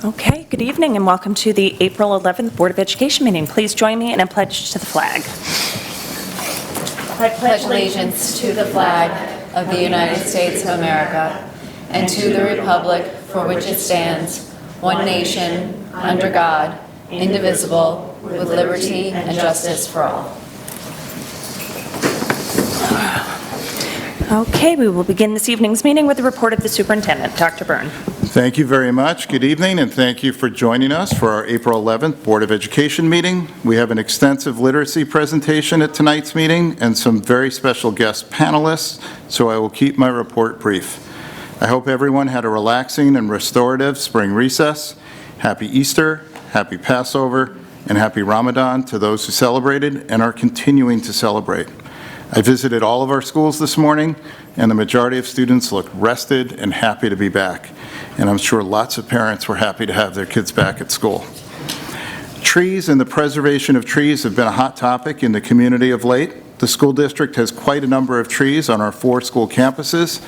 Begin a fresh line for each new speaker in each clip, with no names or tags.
Okay, good evening and welcome to the April 11th Board of Education meeting. Please join me in a pledge to the flag.
I pledge allegiance to the flag of the United States of America and to the republic for which it stands, one nation, under God, indivisible, with liberty and justice for all.
Okay, we will begin this evening's meeting with the report of the superintendent. Dr. Byrne.
Thank you very much. Good evening, and thank you for joining us for our April 11th Board of Education meeting. We have an extensive literacy presentation at tonight's meeting and some very special guest panelists, so I will keep my report brief. I hope everyone had a relaxing and restorative spring recess. Happy Easter, happy Passover, and happy Ramadan to those who celebrated and are continuing to celebrate. I visited all of our schools this morning, and the majority of students looked rested and happy to be back. And I'm sure lots of parents were happy to have their kids back at school. Trees and the preservation of trees have been a hot topic in the community of late. The school district has quite a number of trees on our 4 school campuses,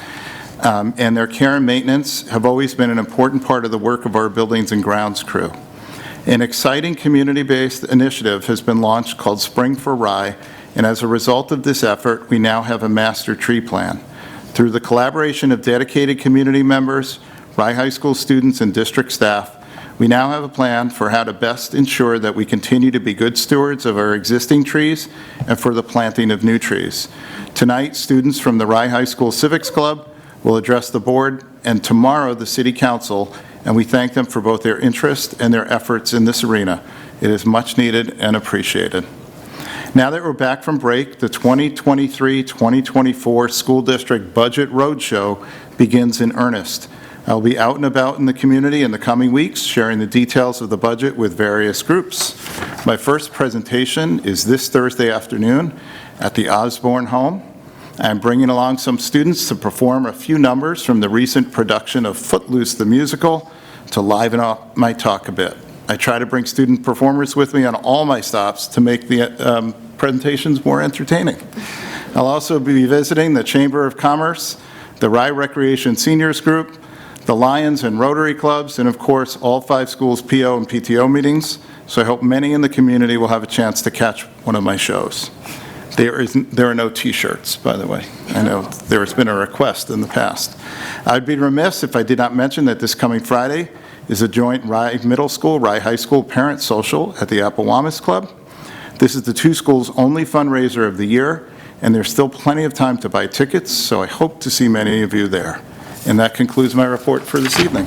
and their care and maintenance have always been an important part of the work of our buildings and grounds crew. An exciting community-based initiative has been launched called Spring for Rye, and as a result of this effort, we now have a master tree plan. Through the collaboration of dedicated community members, Rye High School students, and district staff, we now have a plan for how to best ensure that we continue to be good stewards of our existing trees and for the planting of new trees. Tonight, students from the Rye High School Civics Club will address the board, and tomorrow the City Council, and we thank them for both their interest and their efforts in this arena. It is much needed and appreciated. Now that we're back from break, the 2023-2024 School District Budget Roadshow begins in earnest. I'll be out and about in the community in the coming weeks, sharing the details of the budget with various groups. My first presentation is this Thursday afternoon at the Osborne Home. I'm bringing along some students to perform a few numbers from the recent production of Footloose the Musical to liven up my talk a bit. I try to bring student performers with me on all my stops to make the presentations more entertaining. I'll also be visiting the Chamber of Commerce, the Rye Recreation Seniors Group, the Lions and Rotary Clubs, and of course, all 5 schools' PO and PTO meetings, so I hope many in the community will have a chance to catch one of my shows. There are no t-shirts, by the way. I know there has been a request in the past. I'd be remiss if I did not mention that this coming Friday is a joint Rye Middle School, Rye High School parent social at the Appowamis Club. This is the 2 schools' only fundraiser of the year, and there's still plenty of time to buy tickets, so I hope to see many of you there. And that concludes my report for this evening.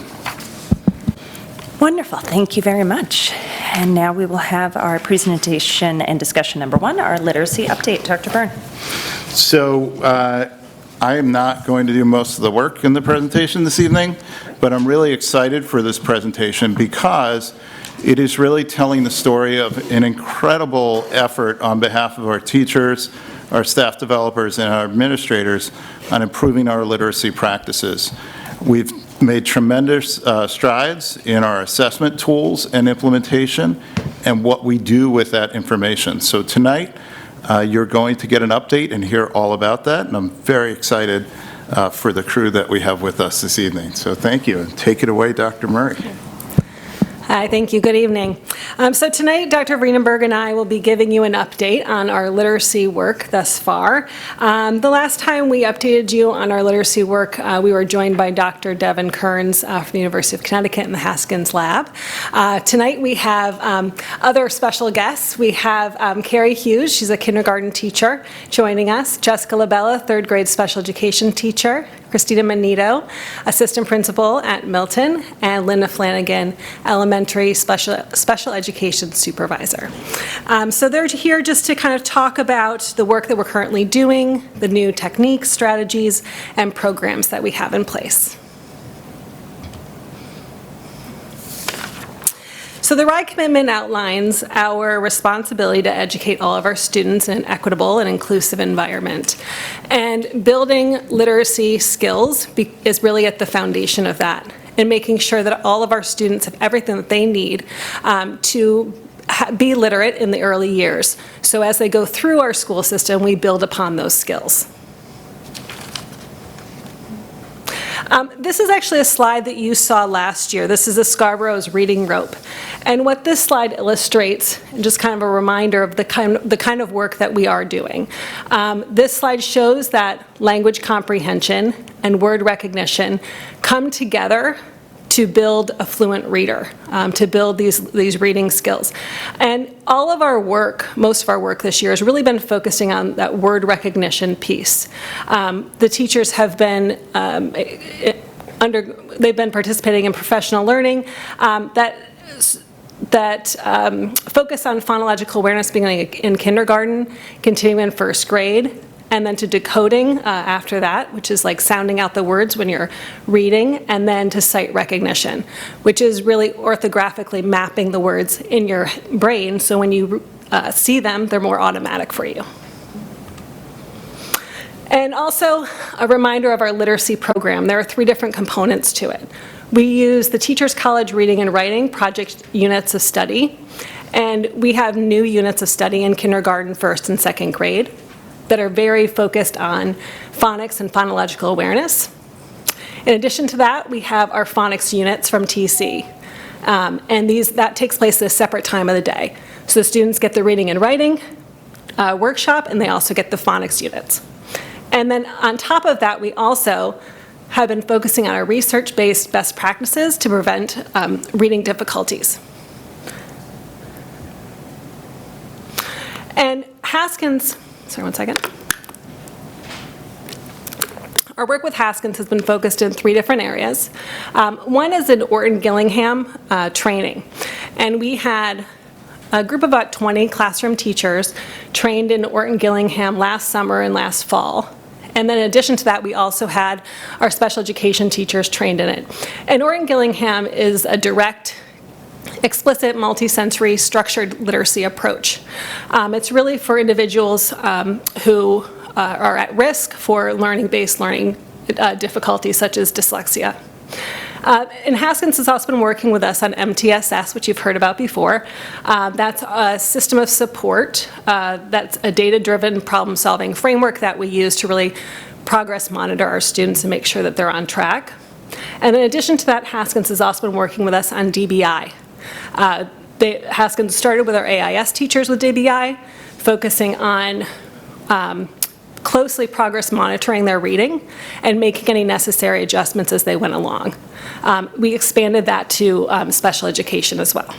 Wonderful, thank you very much. And now we will have our presentation and discussion number 1, our literacy update. Dr. Byrne.
So I am not going to do most of the work in the presentation this evening, but I'm really excited for this presentation because it is really telling the story of an incredible effort on behalf of our teachers, our staff developers, and our administrators on improving our literacy practices. We've made tremendous strides in our assessment tools and implementation and what we do with that information. So tonight, you're going to get an update and hear all about that, and I'm very excited for the crew that we have with us this evening. So thank you, and take it away, Dr. Murray.
Hi, thank you. Good evening. So tonight, Dr. Vreenenberg and I will be giving you an update on our literacy work thus far. The last time we updated you on our literacy work, we were joined by Dr. Devin Kearns from the University of Connecticut in the Haskins Lab. Tonight we have other special guests. We have Carrie Hughes, she's a kindergarten teacher, joining us. Jessica Labella, 3rd grade special education teacher. Christina Manito, assistant principal at Milton, and Linda Flanagan, elementary special education supervisor. So they're here just to kind of talk about the work that we're currently doing, the new techniques, strategies, and programs that we have in place. So the Rye Commitment outlines our responsibility to educate all of our students in an equitable and inclusive environment. And building literacy skills is really at the foundation of that, and making sure that all of our students have everything that they need to be literate in the early years. So as they go through our school system, we build upon those skills. This is actually a slide that you saw last year. This is a Scarborough's reading rope. And what this slide illustrates, and just kind of a reminder of the kind of work that we are doing. This slide shows that language comprehension and word recognition come together to build a fluent reader, to build these reading skills. And all of our work, most of our work this year has really been focusing on that word recognition piece. The teachers have been they've been participating in professional learning that focus on phonological awareness beginning in kindergarten, continuing in first grade, and then to decoding after that, which is like sounding out the words when you're reading, and then to sight recognition, which is really orthographically mapping the words in your brain, so when you see them, they're more automatic for you. And also a reminder of our literacy program. There are 3 different components to it. We use the Teachers College Reading and Writing Project Units of Study, and we have new units of study in kindergarten, first and second grade, that are very focused on phonics and phonological awareness. In addition to that, we have our phonics units from TC. And that takes place at a separate time of the day. So the students get the reading and writing workshop, and they also get the phonics units. And then on top of that, we also have been focusing on our research-based best practices to prevent reading difficulties. And Haskins, sorry, one second. Our work with Haskins has been focused in 3 different areas. One is an Orton Gillingham training. And we had a group of about 20 classroom teachers trained in Orton Gillingham last summer and last fall. And then in addition to that, we also had our special education teachers trained in it. And Orton Gillingham is a direct, explicit, multisensory, structured literacy approach. It's really for individuals who are at risk for learning-based learning difficulties such as dyslexia. And Haskins has also been working with us on MTSS, which you've heard about before. That's a system of support. That's a data-driven problem-solving framework that we use to really progress monitor our students and make sure that they're on track. And in addition to that, Haskins has also been working with us on DBI. Haskins started with our AIS teachers with DBI, focusing on closely progress monitoring their reading and making any necessary adjustments as they went along. We expanded that to special education as well.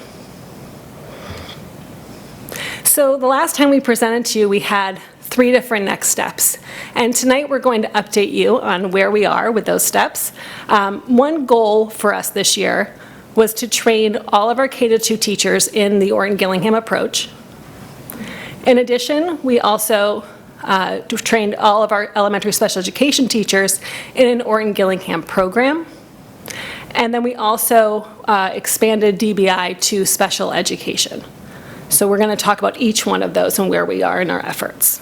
So the last time we presented to you, we had 3 different next steps. And tonight we're going to update you on where we are with those steps. One goal for us this year was to train all of our K-2 teachers in the Orton Gillingham approach. In addition, we also trained all of our elementary special education teachers in an Orton Gillingham program. And then we also expanded DBI to special education. So we're going to talk about each one of those and where we are in our efforts.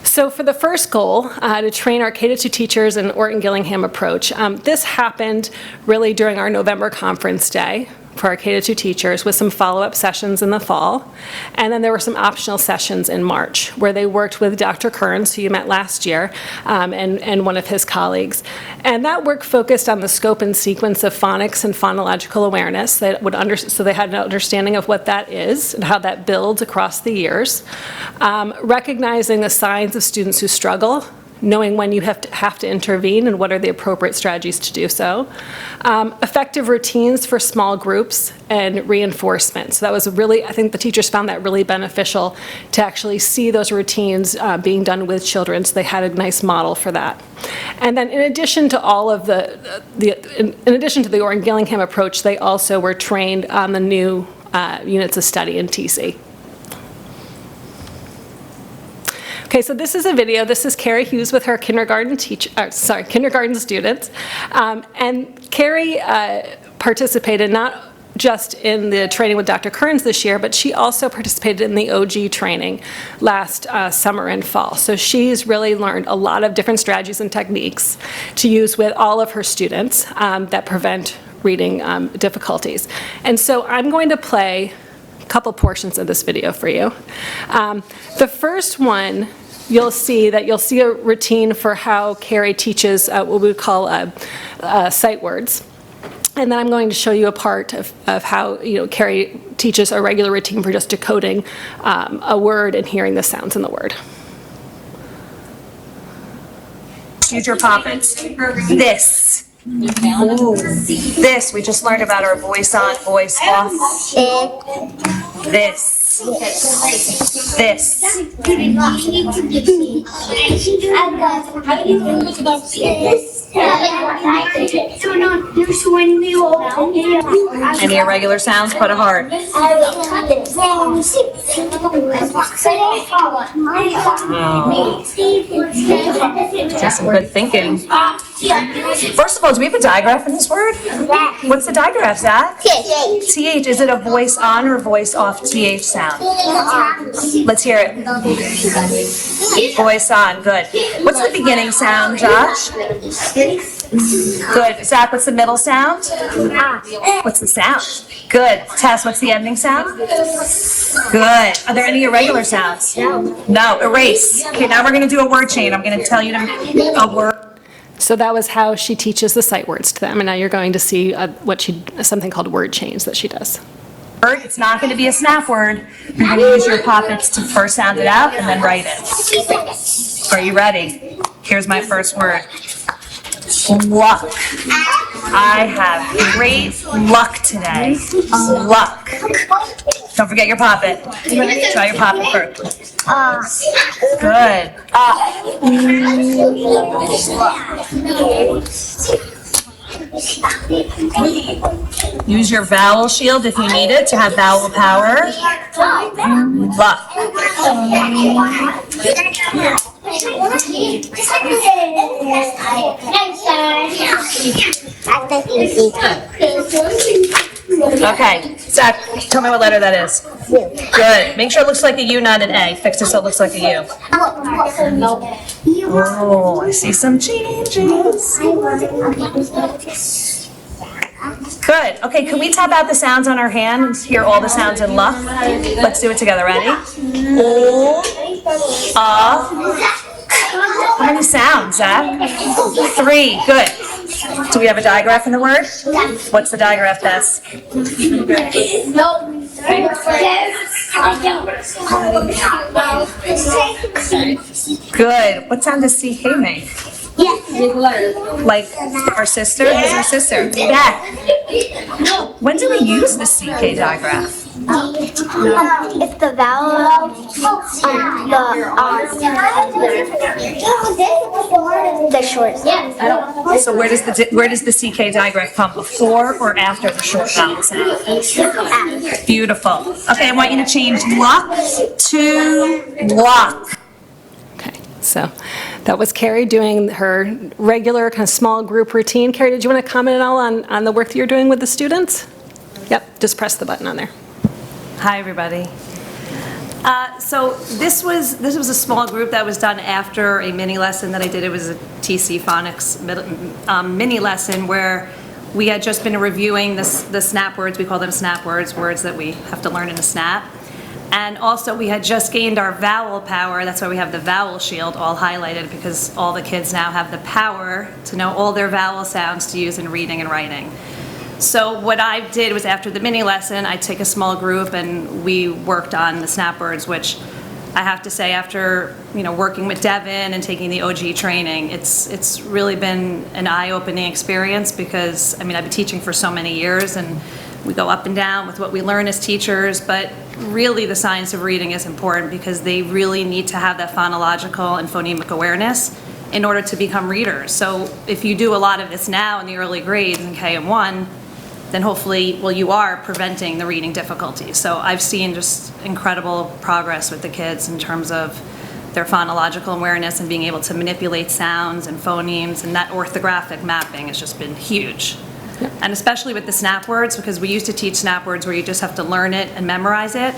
So for the first goal, to train our K-2 teachers in Orton Gillingham approach, this happened really during our November conference day for our K-2 teachers with some follow-up sessions in the fall. And then there were some optional sessions in March where they worked with Dr. Kearns, who you met last year, and one of his colleagues. And that work focused on the scope and sequence of phonics and phonological awareness, so they had an understanding of what that is and how that builds across the years. Recognizing the signs of students who struggle, knowing when you have to intervene and what are the appropriate strategies to do so. Effective routines for small groups and reinforcement. So that was really, I think the teachers found that really beneficial to actually see those routines being done with children, so they had a nice model for that. And then in addition to all of in addition to the Orton Gillingham approach, they also were trained on the new units of study in TC. Okay, so this is a video. This is Carrie Hughes with her kindergarten students. And Carrie participated not just in the training with Dr. Kearns this year, but she also participated in the OG training last summer and fall. So she's really learned a lot of different strategies and techniques to use with all of her students that prevent reading difficulties. And so I'm going to play a couple portions of this video for you. The first one you'll see a routine for how Carrie teaches what we call sight words. And then I'm going to show you a part of how, Carrie teaches a regular routine for just decoding a word and hearing the sounds in the word.
Use your poppets. This. Ooh. This. We just learned about our voice on, voice off. This. This. Any irregular sounds? Put a heart. That's some good thinking. First of all, do we have a digraph in this word? What's the digraph, Zach? TH. Is it a voice on or voice off TH sound? Let's hear it. Voice on. Good. What's the beginning sound, Josh? Good. Zach, what's the middle sound? What's the sound? Good. Tess, what's the ending sound? Good. Are there any irregular sounds? No. Erase. Okay, now we're going to do a word chain. I'm going to tell you a word.
So that was how she teaches the sight words to them, and now you're going to see something called word chains that she does.
It's not going to be a snap word. You're going to use your poppets to first sound it out and then write it. Are you ready? Here's my first word. Luck. I have great luck today. Luck. Don't forget your poppet. Try your poppet first. Good. Use your vowel shield if you need it to have vowel power. Luck. Okay, Zach, tell me what letter that is. Good. Make sure it looks like a U, not an A. Fix it so it looks like a U. Oh, I see some changes. Good. Okay, can we tap out the sounds on our hand and hear all the sounds in luck? Let's do it together. Ready? O, How many sounds, Zach? 3. Good. Do we have a digraph in the word? What's the digraph, Tess? Good. What sound does CK make? Like our sister? Who's our sister? Beth. When do we use the CK digraph?
If the vowel, the short.
So where does the CK digraph come? Before or after the short vowel sound? Beautiful. Okay, I want you to change luck to luck.
Okay, so that was Carrie doing her regular kind of small group routine. Carrie, did you want to comment at all on the work that you're doing with the students? Yep, just press the button on there.
Hi, everybody. So this was a small group that was done after a mini lesson that I did. It was a TC Phonics mini lesson where we had just been reviewing the snap words. We call them snap words, words that we have to learn in a snap. And also we had just gained our vowel power. That's why we have the vowel shield all highlighted, because all the kids now have the power to know all their vowel sounds to use in reading and writing. So what I did was, after the mini lesson, I took a small group and we worked on the snap words, which I have to say, after working with Devin and taking the OG training, it's really been an eye-opening experience, because I've been teaching for so many years and we go up and down with what we learn as teachers, but really the science of reading is important, because they really need to have that phonological and phonemic awareness in order to become readers. So if you do a lot of this now in the early grades in KM1, then hopefully, you are preventing the reading difficulties. So I've seen just incredible progress with the kids in terms of their phonological awareness and being able to manipulate sounds and phonemes, and that orthographic mapping has just been huge. And especially with the snap words, because we used to teach snap words where you just have to learn it and memorize it,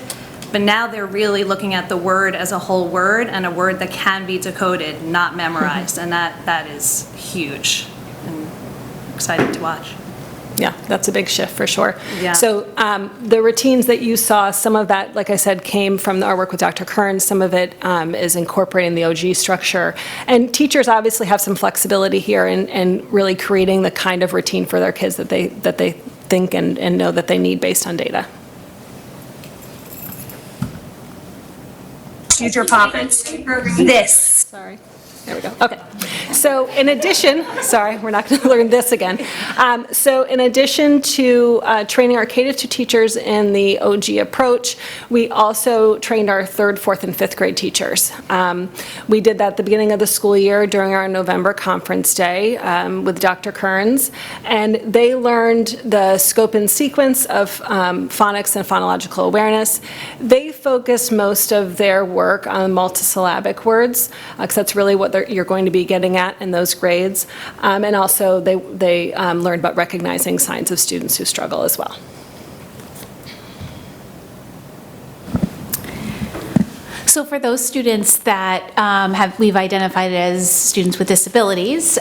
but now they're really looking at the word as a whole word, and a word that can be decoded, not memorized, and that is huge and exciting to watch.
Yeah, that's a big shift for sure.
Yeah.
So the routines that you saw, some of that, like I said, came from our work with Dr. Kearns. Some of it is incorporating the OG structure. And teachers obviously have some flexibility here in really creating the kind of routine for their kids that they think and know that they need based on data.
Use your poppets. This.
Sorry. There we go. Okay. So in addition, sorry, we're not going to learn this again. So in addition to training our K-2 teachers in the OG approach, we also trained our 3rd, 4th, and 5th grade teachers. We did that at the beginning of the school year during our November conference day with Dr. Kearns, and they learned the scope and sequence of phonics and phonological awareness. They focused most of their work on multisyllabic words, because that's really what you're going to be getting at in those grades. And also, they learned about recognizing signs of students who struggle as well.
So for those students that we've identified as students with disabilities,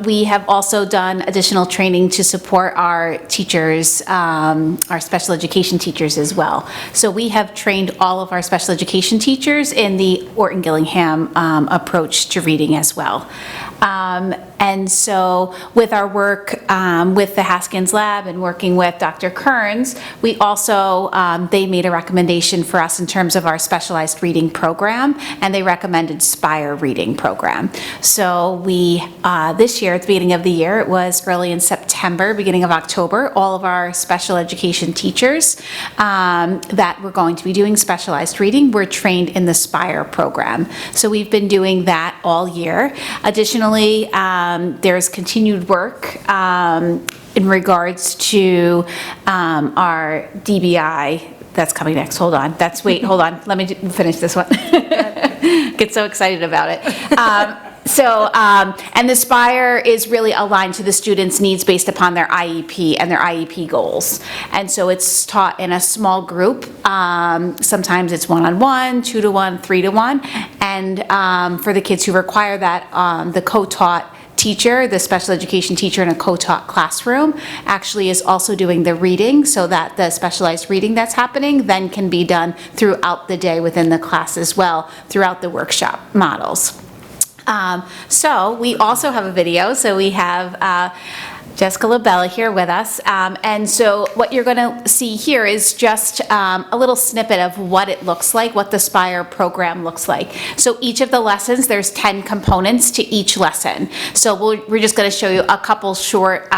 we have also done additional training to support our teachers, our special education teachers as well. So we have trained all of our special education teachers in the Orton Gillingham approach to reading as well. And so with our work with the Haskins Lab and working with Dr. Kearns, we also, they made a recommendation for us in terms of our specialized reading program, and they recommended Spire reading program. So we, this year, at the beginning of the year, it was early in September, beginning of October, all of our special education teachers that were going to be doing specialized reading were trained in the Spire program. So we've been doing that all year. Additionally, there's continued work in regards to our DBI. That's coming next. Hold on. Hold on. Let me finish this one. Get so excited about it. And the Spire is really aligned to the students' needs based upon their IEP and their IEP goals. And so it's taught in a small group. Sometimes it's 1-on-1, 2-to-1, 3-to-1. And for the kids who require that, the co-taught teacher, the special education teacher in a co-taught classroom, actually is also doing the reading, so that the specialized reading that's happening then can be done throughout the day within the class as well, throughout the workshop models. So we also have a video. So we have Jessica LaBella here with us. And so what you're going to see here is just a little snippet of what it looks like, what the Spire program looks like. So each of the lessons, there's 10 components to each lesson. So we're just going to show you a couple short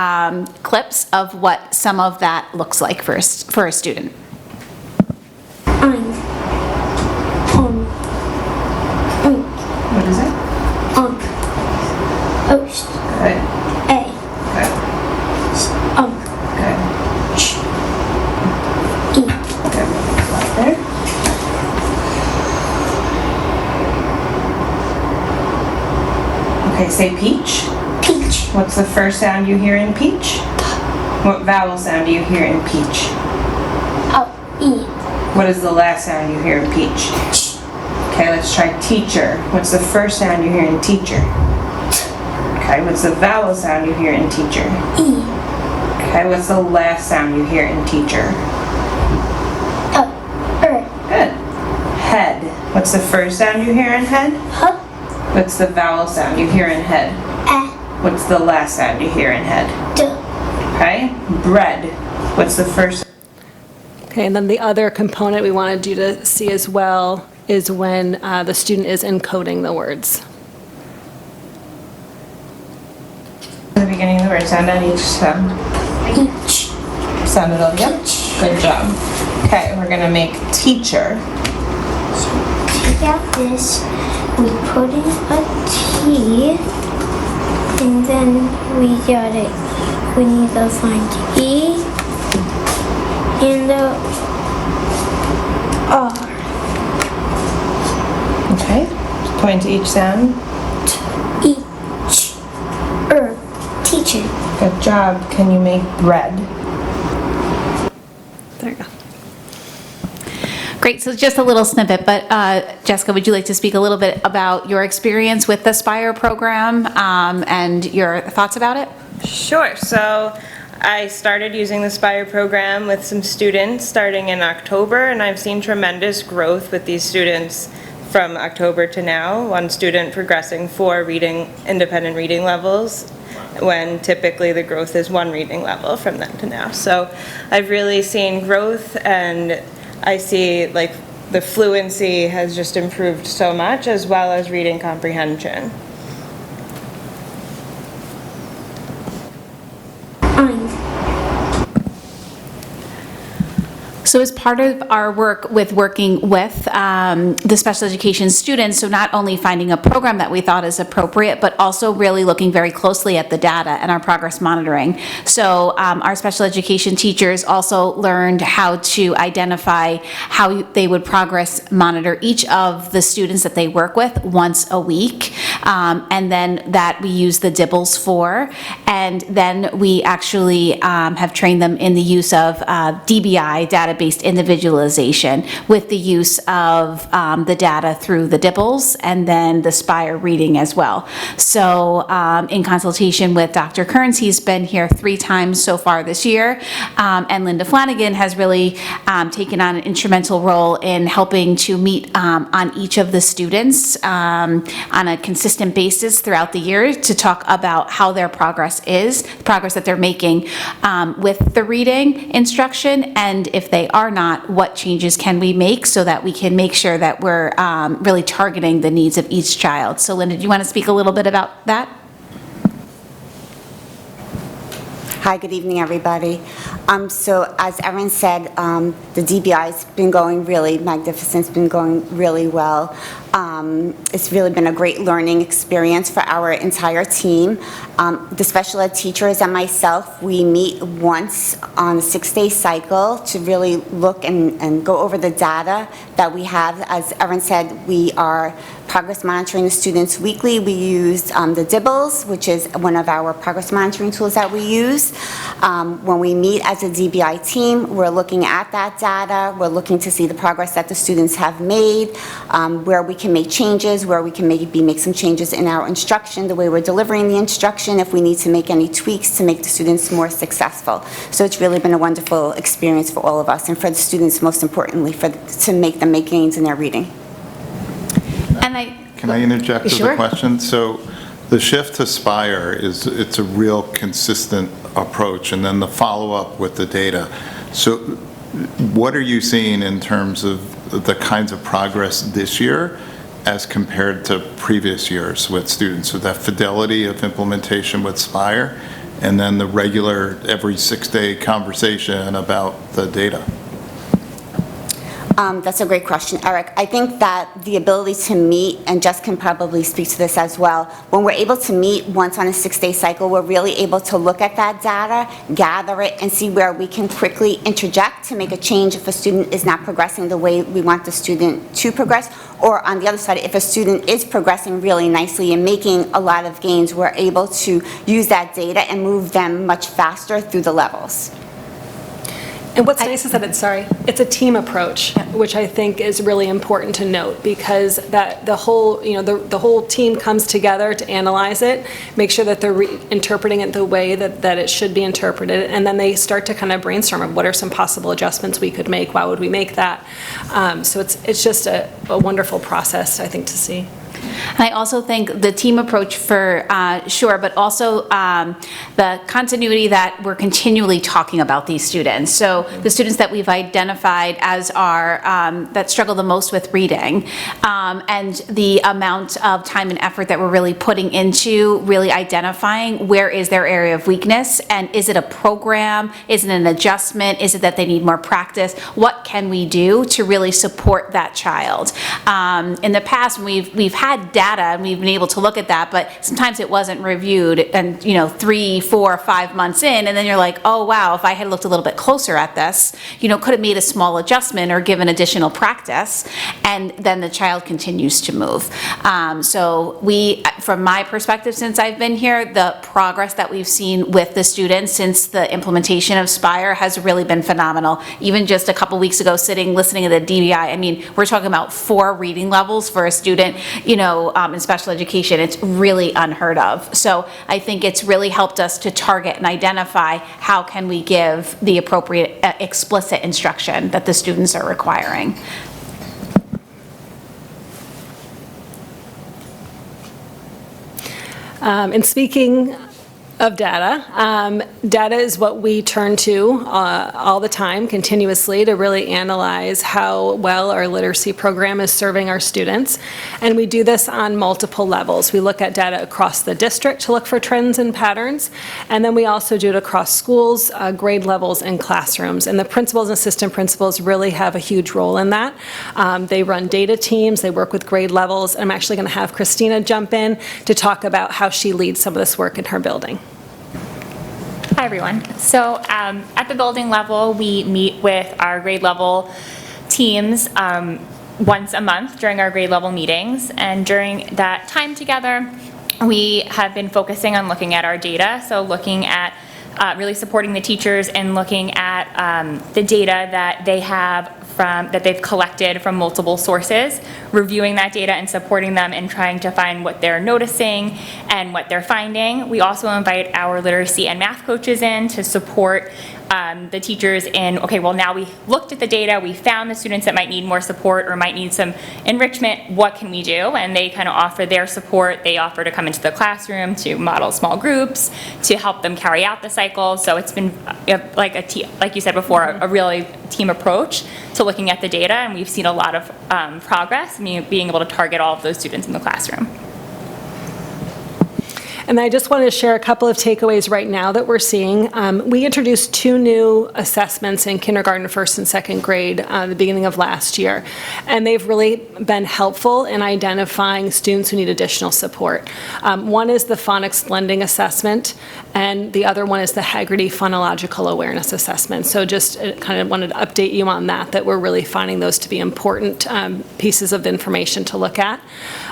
clips of what some of that looks like for a student.
What is it? Oast.
Good.
A.
Good. Good.
E.
Good. There. Okay, say peach.
Peach.
What's the first sound you hear in peach? What vowel sound do you hear in peach?
Oh, E.
What is the last sound you hear in peach? Okay, let's try teacher. What's the first sound you hear in teacher? Okay, what's the vowel sound you hear in teacher?
E.
Okay, what's the last sound you hear in teacher? Good. Head. What's the first sound you hear in head?
H.
What's the vowel sound you hear in head?
A.
What's the last sound you hear in head?
D.
Okay, bread. What's the first?
Okay, and then the other component we wanted you to see as well is when the student is encoding the words.
The beginning of the word sound on each sound.
Each.
Sounded all together? Good job. Okay, we're gonna make teacher.
Take out this. We put in a T. And then we got it. We need to find E. And the R.
Okay, point to each sound.
Each. Teacher.
Good job. Can you make bread?
There you go.
Great, so just a little snippet, but Jessica, would you like to speak a little bit about your experience with the Spire program and your thoughts about it?
Sure. So
I started using the Spire program with some students starting in October, and I've seen tremendous growth with these students from October to now. One student progressing 4 independent reading levels, when typically the growth is 1 reading level from then to now. So I've really seen growth, and I see like the fluency has just improved so much, as well as reading comprehension.
So as part of our work with working with the special education students, so not only finding a program that we thought is appropriate, but also really looking very closely at the data and our progress monitoring. So our special education teachers also learned how to identify how they would progress monitor each of the students that they work with once a week, and then that we use the DIBELS for, and then we actually have trained them in the use of DBI, database individualization, with the use of the data through the DIBELS and then the Spire reading as well. So in consultation with Dr. Kearns, he's been here 3 times so far this year, and Linda Flanagan has really taken on an instrumental role in helping to meet on each of the students on a consistent basis throughout the year to talk about how their progress is, the progress that they're making with the reading instruction, and if they are not, what changes can we make so that we can make sure that we're really targeting the needs of each child. So Linda, do you want to speak a little bit about that?
Hi, good evening, everybody. So as Erin said, the DBI's been going really magnificent. It's been going really well. It's really been a great learning experience for our entire team. The special ed teachers and myself, we meet once on a 6-day cycle to really look and go over the data that we have. As Erin said, we are progress monitoring the students weekly. We use the DIBELS, which is one of our progress monitoring tools that we use. When we meet as a DBI team, we're looking at that data. We're looking to see the progress that the students have made, where we can make changes, where we can maybe make some changes in our instruction, the way we're delivering the instruction, if we need to make any tweaks to make the students more successful. So it's really been a wonderful experience for all of us, and for the students, most importantly, to make them make gains in their reading.
Can I interject
Sure.
with a question? So the shift to Spire it's a real consistent approach, and then the follow-up with the data. So what are you seeing in terms of the kinds of progress this year as compared to previous years with students? So that fidelity of implementation with Spire, and then the regular every 6-day conversation about the data.
That's a great question, Eric. I think that the ability to meet, and Jess can probably speak to this as well, when we're able to meet once on a 6-day cycle, we're really able to look at that data, gather it, and see where we can quickly interject to make a change if a student is not progressing the way we want the student to progress. Or on the other side, if a student is progressing really nicely and making a lot of gains, we're able to use that data and move them much faster through the levels.
And what's nice is that it's a team approach, which I think is really important to note, because that the whole, the whole team comes together to analyze it, make sure that they're interpreting it the way that it should be interpreted, and then they start to kind of brainstorm of what are some possible adjustments we could make, why would we make that. So it's just a wonderful process, I think, to see.
And I also think the team approach for sure, but also the continuity that we're continually talking about these students. So the students that we've identified as our, that struggle the most with reading, and the amount of time and effort that we're really putting into really identifying where is their area of weakness, and is it a program, is it an adjustment, is it that they need more practice, what can we do to really support that child. In the past, we've had data and we've been able to look at that, but sometimes it wasn't reviewed, and 3, 4, 5 months in, and then you're like, oh wow, if I had looked a little bit closer at this, could have made a small adjustment or given additional practice, and then the child continues to move. So from my perspective, since I've been here, the progress that we've seen with the students since the implementation of Spire has really been phenomenal. Even just a couple weeks ago, listening to the DBI, we're talking about 4 reading levels for a student, in special education, it's really unheard of. So I think it's really helped us to target and identify how can we give the appropriate explicit instruction that the students are requiring.
And speaking of data, data is what we turn to all the time, continuously, to really analyze how well our literacy program is serving our students. And we do this on multiple levels. We look at data across the district to look for trends and patterns, and then we also do it across schools, grade levels, and classrooms. And the principals and assistant principals really have a huge role in that. They run data teams, they work with grade levels. I'm actually going to have Christina jump in to talk about how she leads some of this work in her building.
Hi, everyone. So at the building level, we meet with our grade level teams once a month during our grade level meetings. And during that time together, we have been focusing on looking at our data. So looking at really supporting the teachers and looking at the data that they have that they've collected from multiple sources, reviewing that data and supporting them in trying to find what they're noticing and what they're finding. We also invite our literacy and math coaches in to support the teachers in, okay, well, now we looked at the data, we found the students that might need more support or might need some enrichment, what can we do? And they kind of offer their support. They offer to come into the classroom to model small groups, to help them carry out the cycle. So it's been like you said before, a really team approach to looking at the data, and we've seen a lot of progress in being able to target all of those students in the classroom.
And I just wanted to share a couple of takeaways right now that we're seeing. We introduced 2 new assessments in kindergarten, first and second grade at the beginning of last year. And they've really been helpful in identifying students who need additional support. One is the phonics blending assessment, and the other one is the Haggerty Phonological Awareness Assessment. So just kind of wanted to update you on that we're really finding those to be important pieces of information to look at.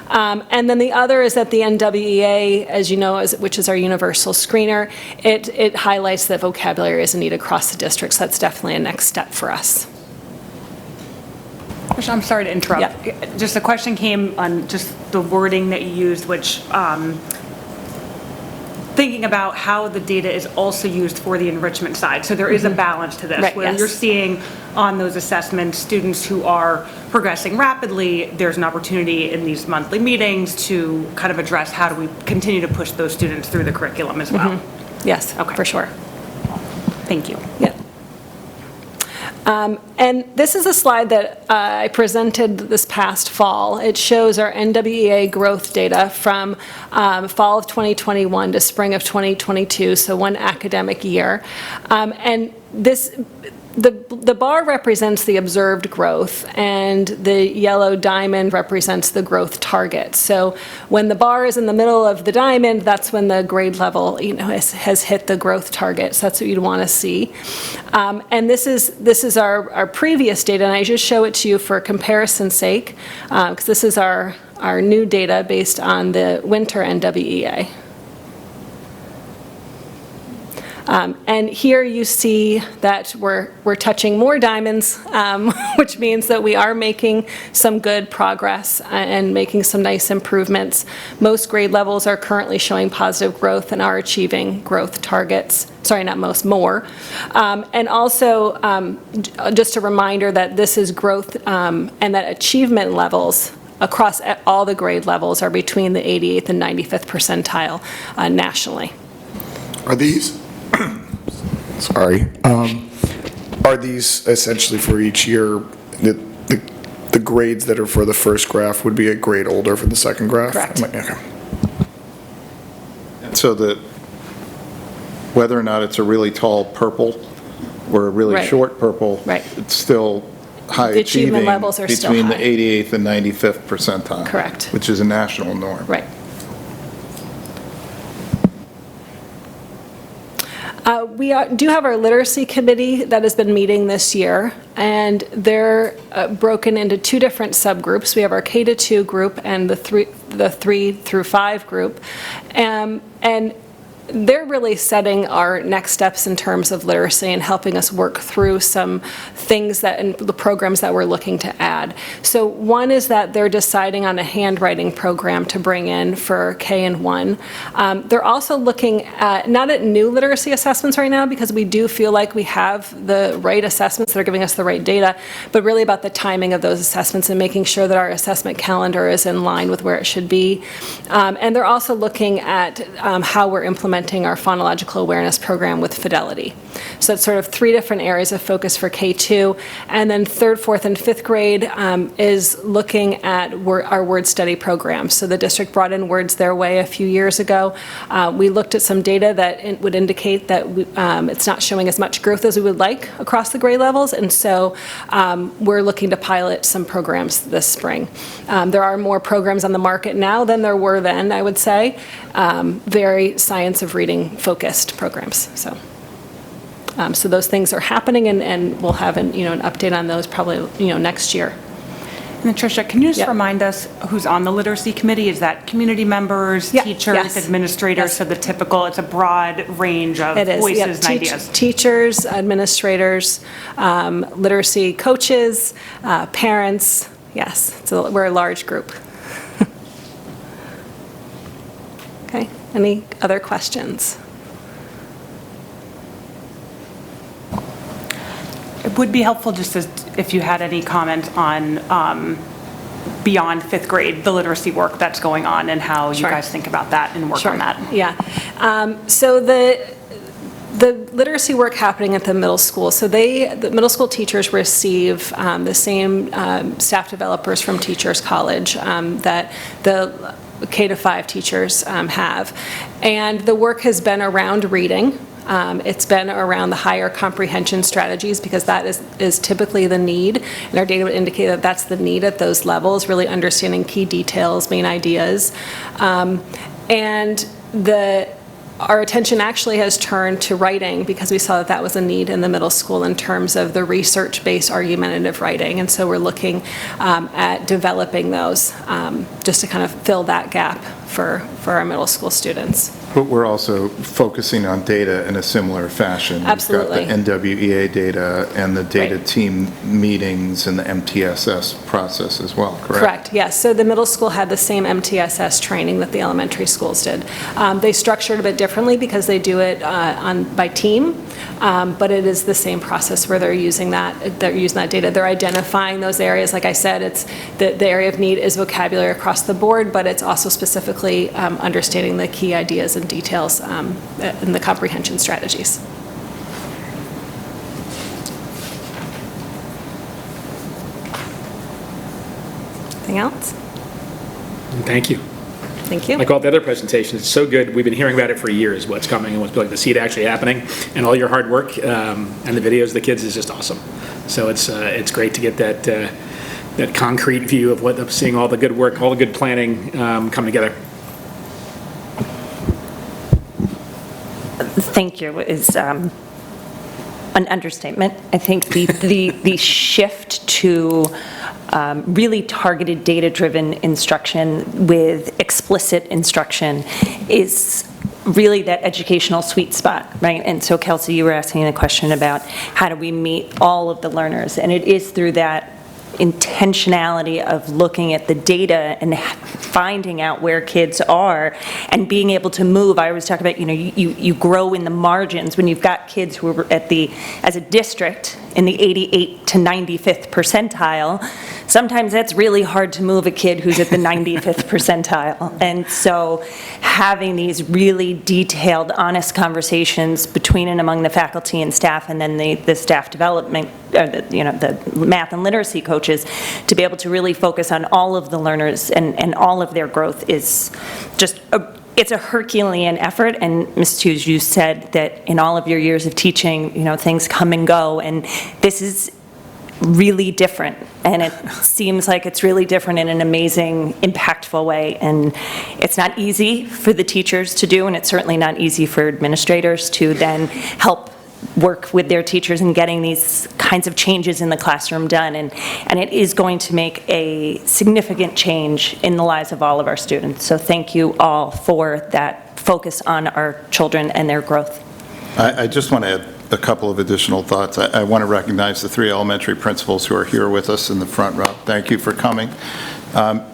And then the other is that the NWEA, as you know, which is our universal screener, it highlights that vocabulary is a need across the district, so that's definitely a next step for us.
I'm sorry to interrupt.
Yeah.
Just the question came on just the wording that you used, which thinking about how the data is also used for the enrichment side. So there is a balance to this,
Right,
where
yes.
you're seeing on those assessments students who are progressing rapidly. There's an opportunity in these monthly meetings to kind of address how do we continue to push those students through the curriculum as well.
Yes,
Okay.
for sure.
Thank you.
Yeah. And this is a slide that I presented this past fall. It shows our NWEA growth data from fall of 2021 to spring of 2022, so one academic year. And the bar represents the observed growth, and the yellow diamond represents the growth target. So when the bar is in the middle of the diamond, that's when the grade level, has hit the growth target. So that's what you'd want to see. And this is our previous data, and I just show it to you for comparison's sake, because this is our new data based on the winter NWEA. And here you see that we're touching more diamonds, which means that we are making some good progress and making some nice improvements. Most grade levels are currently showing positive growth and are achieving growth targets. Sorry, not most, more. And also, just a reminder that this is growth and that achievement levels across all the grade levels are between the 88th and 95th percentile nationally.
Are these, sorry, are these essentially for each year, the grades that are for the first graph would be a grade older for the second graph?
Correct.
Okay.
So that whether or not it's a really tall purple or a really
Right.
short purple,
Right.
it's still high
The achievement
achieving
levels are still
between the
high.
88th and 95th percentile.
Correct.
Which is a national norm.
Right. We do have our literacy committee that has been meeting this year, and they're broken into 2 different subgroups. We have our K-2 group and the 3 through 5 group. And they're really setting our next steps in terms of literacy and helping us work through some things that, and the programs that we're looking to add. So one is that they're deciding on a handwriting program to bring in for K and 1. They're also looking at, not at new literacy assessments right now, because we do feel like we have the right assessments that are giving us the right data, but really about the timing of those assessments and making sure that our assessment calendar is in line with where it should be. And they're also looking at how we're implementing our phonological awareness program with Fidelity. So it's sort of 3 different areas of focus for K2. And then 3rd, 4th, and 5th grade is looking at our word study program. So the district brought in Words Their Way a few years ago. We looked at some data that would indicate that it's not showing as much growth as we would like across the grade levels. And so we're looking to pilot some programs this spring. There are more programs on the market now than there were then, I would say. Very science of reading focused programs. So those things are happening, and we'll have an update on those probably next year.
And then Tricia, can you just remind us who's on the literacy committee? Is that community members, teachers,
yes.
administrators?
Yes.
So the typical, it's a broad range of voices and ideas.
Teachers, administrators, literacy coaches, parents. Yes, so we're a large group. Okay, any other questions?
It would be helpful just if you had any comment on beyond 5th grade, the literacy work that's going on and how you guys think about that and work on that.
Yeah. So the literacy work happening at the middle school, so the middle school teachers receive the same staff developers from Teachers College that the K-5 teachers have. And the work has been around reading. It's been around the higher comprehension strategies, because that is typically the need, and our data would indicate that that's the need at those levels, really understanding key details, main ideas. And our attention actually has turned to writing, because we saw that was a need in the middle school in terms of the research-based argumentative writing. And so we're looking at developing those just to kind of fill that gap for our middle school students.
But we're also focusing on data in a similar fashion.
Absolutely.
We've got the NWEA data and the data team meetings and the MTSS process as well, correct?
Correct, yes. So the middle school had the same MTSS training that the elementary schools did. They structured a bit differently because they do it by team, but it is the same process where they're using that data. They're identifying those areas. Like I said, it's the area of need is vocabulary across the board, but it's also specifically understanding the key ideas and details in the comprehension strategies. Anything else?
Thank you.
Thank you.
Like all the other presentations, it's so good. We've been hearing about it for years, what's coming and what's like to see it actually happening, and all your hard work and the videos of the kids is just awesome. So it's great to get that concrete view of seeing all the good work, all the good planning come together.
Thank you is an understatement. I think the shift to really targeted data-driven instruction with explicit instruction is really that educational sweet spot, right? And so Kelsey, you were asking a question about how do we meet all of the learners, and it is through that intentionality of looking at the data and finding out where kids are and being able to move. I always talk about, you grow in the margins when you've got kids who are as a district in the 88 to 95th percentile. Sometimes that's really hard to move a kid who's at the 95th percentile. And so having these really detailed, honest conversations between and among the faculty and staff, and then the staff development, the math and literacy coaches, to be able to really focus on all of the learners and all of their growth is just it's a Herculean effort. And Mrs. Hughes, you said that in all of your years of teaching, things come and go, and this is really different, and it seems like it's really different in an amazing, impactful way. And it's not easy for the teachers to do, and it's certainly not easy for administrators to then help work with their teachers in getting these kinds of changes in the classroom done. And it is going to make a significant change in the lives of all of our students. So thank you all for that focus on our children and their growth.
I just want to add a couple of additional thoughts. I want to recognize the 3 elementary principals who are here with us in the front row. Thank you for coming.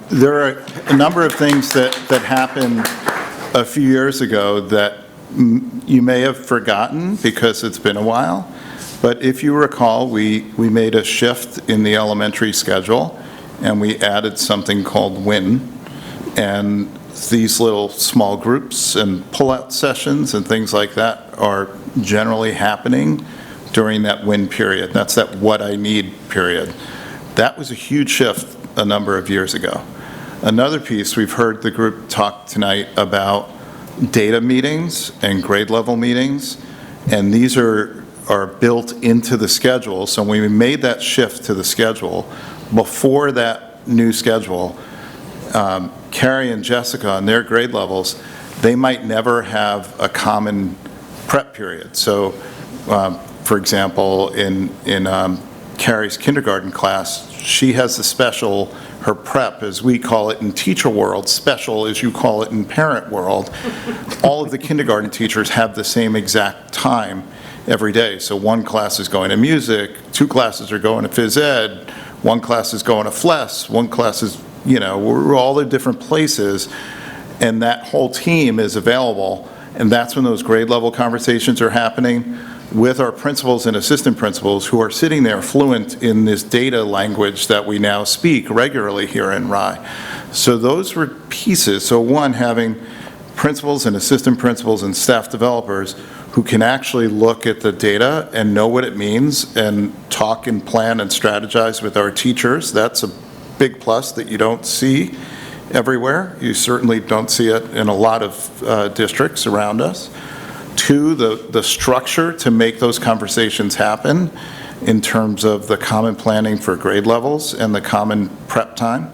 There are a number of things that happened a few years ago that you may have forgotten because it's been a while. But if you recall, we made a shift in the elementary schedule, and we added something called WIN. And these little small groups and pull-out sessions and things like that are generally happening during that WIN period. That's that what I need period. That was a huge shift a number of years ago. Another piece, we've heard the group talk tonight about data meetings and grade level meetings, and these are built into the schedule. So when we made that shift to the schedule, before that new schedule, Carrie and Jessica on their grade levels, they might never have a common prep period. So, for example, in Carrie's kindergarten class, she has a special, her prep, as we call it in teacher world, special as you call it in parent world. All of the kindergarten teachers have the same exact time every day. So one class is going to music, 2 classes are going to phys ed, 1 class is going to FLES, 1 class is, we're all in different places, and that whole team is available, and that's when those grade level conversations are happening with our principals and assistant principals who are sitting there fluent in this data language that we now speak regularly here in Rye. So those were pieces. So one, having principals and assistant principals and staff developers who can actually look at the data and know what it means and talk and plan and strategize with our teachers. That's a big plus that you don't see everywhere. You certainly don't see it in a lot of districts around us. 2, the structure to make those conversations happen in terms of the common planning for grade levels and the common prep time.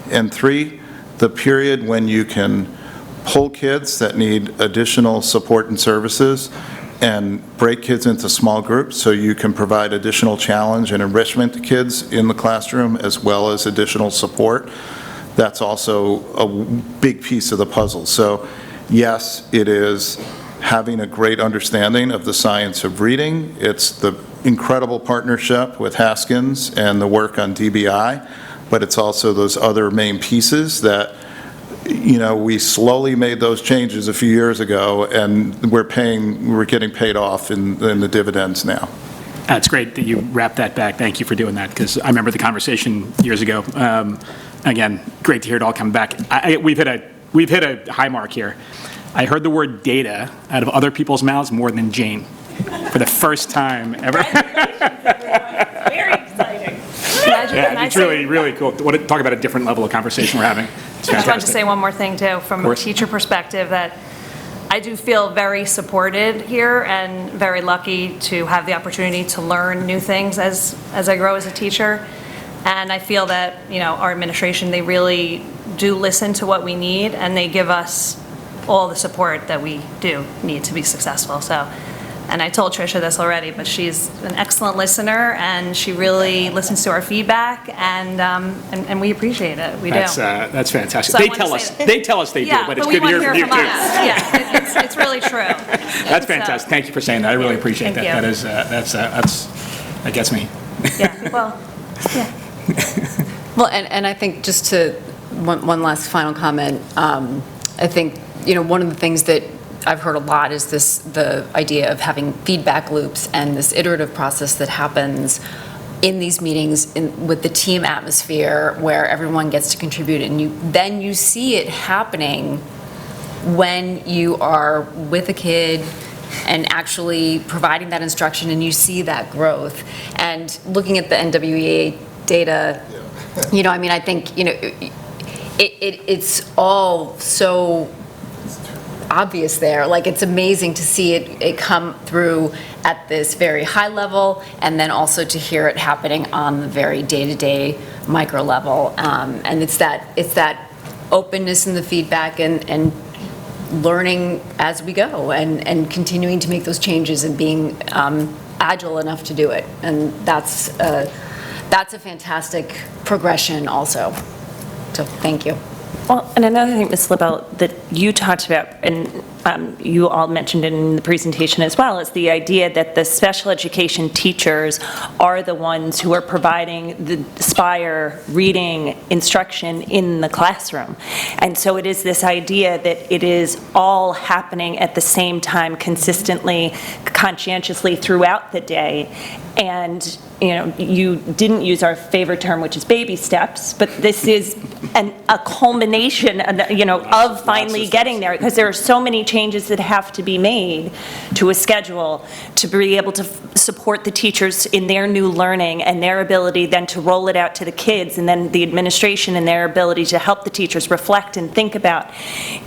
And 3, the period when you can pull kids that need additional support and services and break kids into small groups so you can provide additional challenge and enrichment to kids in the classroom as well as additional support. That's also a big piece of the puzzle. So yes, it is having a great understanding of the science of reading. It's the incredible partnership with Haskins and the work on DBI, but it's also those other main pieces that, we slowly made those changes a few years ago, and we're getting paid off in the dividends now.
It's great that you wrapped that back. Thank you for doing that, because I remember the conversation years ago. Again, great to hear it all come back. We've hit a high mark here. I heard the word data out of other people's mouths more than Jane for the first time ever.
Very exciting.
Yeah, it's really, really cool. Talk about a different level of conversation we're having. It's
I just wanted to
fantastic.
say one more thing, too, from a teacher perspective, that I do feel very supported here and very lucky to have the opportunity to learn new things as I grow as a teacher. And I feel that, our administration, they really do listen to what we need, and they give us all the support that we do need to be successful. So, and I told Tricia this already, but she's an excellent listener, and she really listens to our feedback, and we appreciate it. We do.
That's fantastic.
So I
They
wanted
tell
to
us.
say that.
They tell us they do, but it's
we
good to
want
hear
to
from you
from
too.
us. Yeah, it's really true.
That's fantastic. Thank you for saying that. I really appreciate
Thank
that.
you.
That gets me.
Yeah, well, yeah.
Well, and I think just to, one last final comment, I think, one of the things that I've heard a lot is the idea of having feedback loops and this iterative process that happens in these meetings with the team atmosphere where everyone gets to contribute, and then you see it happening when you are with a kid and actually providing that instruction, and you see that growth. And looking at the NWEA data, I think, it's all so obvious there. Like, it's amazing to see it come through at this very high level, and then also to hear it happening on the very day-to-day micro level. And it's that openness in the feedback and learning as we go, and continuing to make those changes and being agile enough to do it. And that's a fantastic progression also. So thank you.
Well, and another thing, Ms. LaBelle, that you talked about, and you all mentioned in the presentation as well, is the idea that the special education teachers are the ones who are providing the SPIRE reading instruction in the classroom. And so it is this idea that it is all happening at the same time, consistently, conscientiously throughout the day. And, you know, you didn't use our favorite term, which is baby steps, but this is a culmination, you know, of finally getting there, because there are so many changes that have to be made to a schedule to be able to support the teachers in their new learning and their ability then to roll it out to the kids, and then the administration and their ability to help the teachers reflect and think about.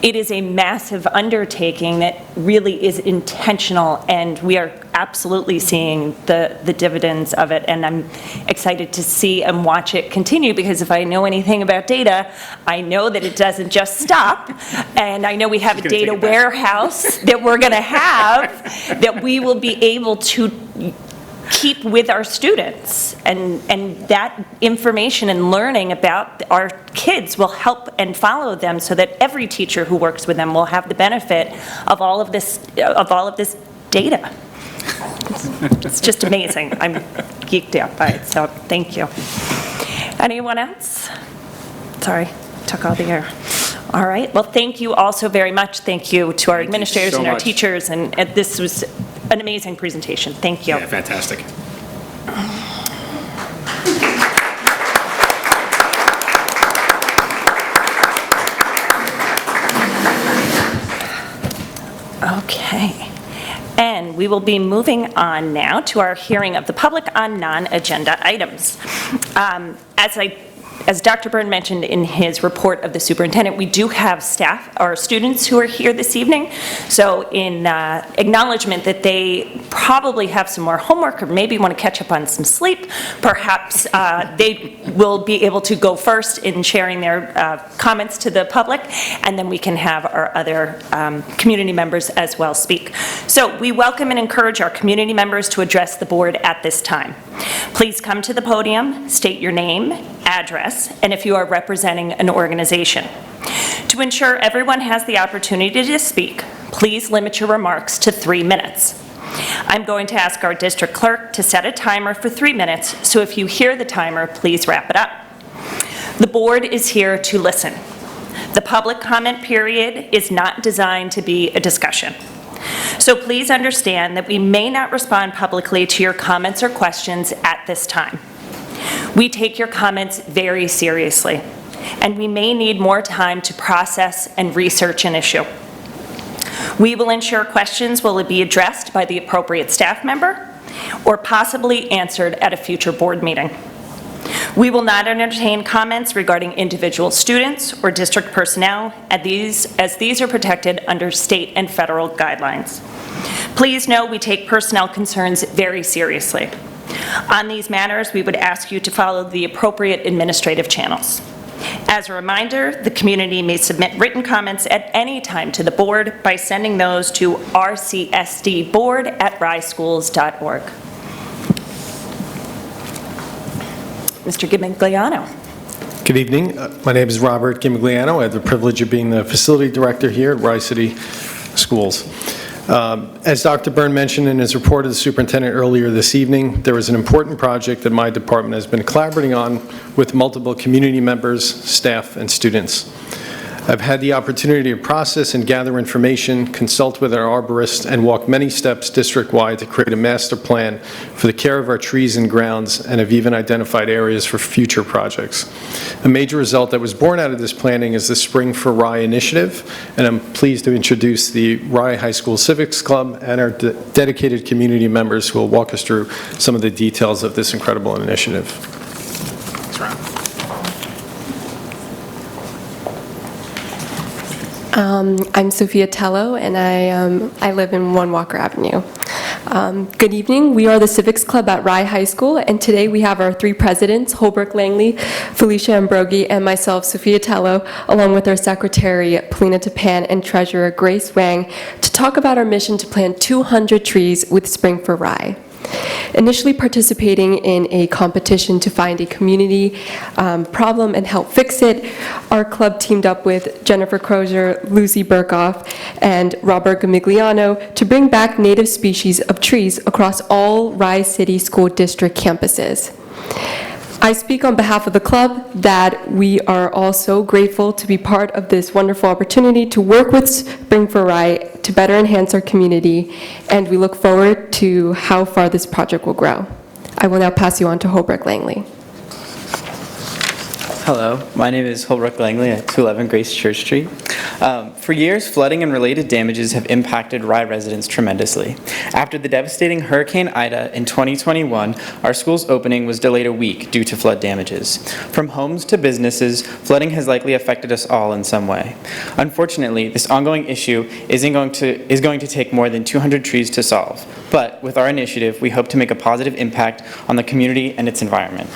It is a massive undertaking that really is intentional, and we are absolutely seeing the dividends of it, and I'm excited to see and watch it continue, because if I know anything about data, I know that it doesn't just stop, and I know we have a data warehouse that we're going to have that we will be able to keep with our students, and that information and learning about our kids will help and follow them, so that every teacher who works with them will have the benefit of all of this data. It's just amazing. I'm geeked out by it, so thank you. Anyone else? Sorry, took all the air. All right, well, thank you all so very much. Thank you to our administrators and our teachers, and this was an amazing presentation. Thank you.
Yeah, fantastic.
Okay. And we will be moving on now to our hearing of the public on non-agenda items. As Dr. Byrne mentioned in his report of the superintendent, we do have staff or students who are here this evening. So in acknowledgement that they probably have some more homework or maybe want to catch up on some sleep, perhaps they will be able to go first in sharing their comments to the public, and then we can have our other community members as well speak. So we welcome and encourage our community members to address the board at this time. Please come to the podium, state your name, address, and if you are representing an organization. To ensure everyone has the opportunity to speak, please limit your remarks to 3 minutes. I'm going to ask our district clerk to set a timer for 3 minutes, so if you hear the timer, please wrap it up. The board is here to listen. The public comment period is not designed to be a discussion. So please understand that we may not respond publicly to your comments or questions at this time. We take your comments very seriously, and we may need more time to process and research an issue. We will ensure questions will be addressed by the appropriate staff member or possibly answered at a future board meeting. We will not entertain comments regarding individual students or district personnel, as these are protected under state and federal guidelines. Please know we take personnel concerns very seriously. On these matters, we would ask you to follow the appropriate administrative channels. As a reminder, the community may submit written comments at any time to the board by sending those to rcsdboard@ryschools.org. Mr. Gimigliano.
Good evening. My name is Robert Gimigliano. I have the privilege of being the facility director here at Rye City Schools. As Dr. Byrne mentioned in his report to the superintendent earlier this evening, there is an important project that my department has been collaborating on with multiple community members, staff, and students. I've had the opportunity to process and gather information, consult with our arborist, and walk many steps district-wide to create a master plan for the care of our trees and grounds, and have even identified areas for future projects. A major result that was born out of this planning is the Spring for Rye initiative, and I'm pleased to introduce the Rye High School Civics Club and our dedicated community members who will walk us through some of the details of this incredible initiative.
Thanks, Ron.
I'm Sophia Tello, and I live in 1 Walker Avenue. Good evening. We are the Civics Club at Rye High School, and today we have our 3 presidents, Holbrook Langley, Felicia Ambrogi, and myself, Sophia Tello, along with our secretary, Polina Tapan, and treasurer, Grace Wang, to talk about our mission to plant 200 trees with Spring for Rye. Initially participating in a competition to find a community problem and help fix it, our club teamed up with Jennifer Crozier, Lucy Burkoff, and Robert Gamigliano to bring back native species of trees across all Rye City School District campuses. I speak on behalf of the club that we are all so grateful to be part of this wonderful opportunity to work with Spring for Rye to better enhance our community, and we look forward to how far this project will grow. I will now pass you on to Holbrook Langley.
Hello, my name is Holbrook Langley at 211 Grace Church Street. For years, flooding and related damages have impacted Rye residents tremendously. After the devastating Hurricane Ida in 2021, our school's opening was delayed a week due to flood damages. From homes to businesses, flooding has likely affected us all in some way. Unfortunately, this ongoing issue is going to take more than 200 trees to solve, but with our initiative, we hope to make a positive impact on the community and its environment.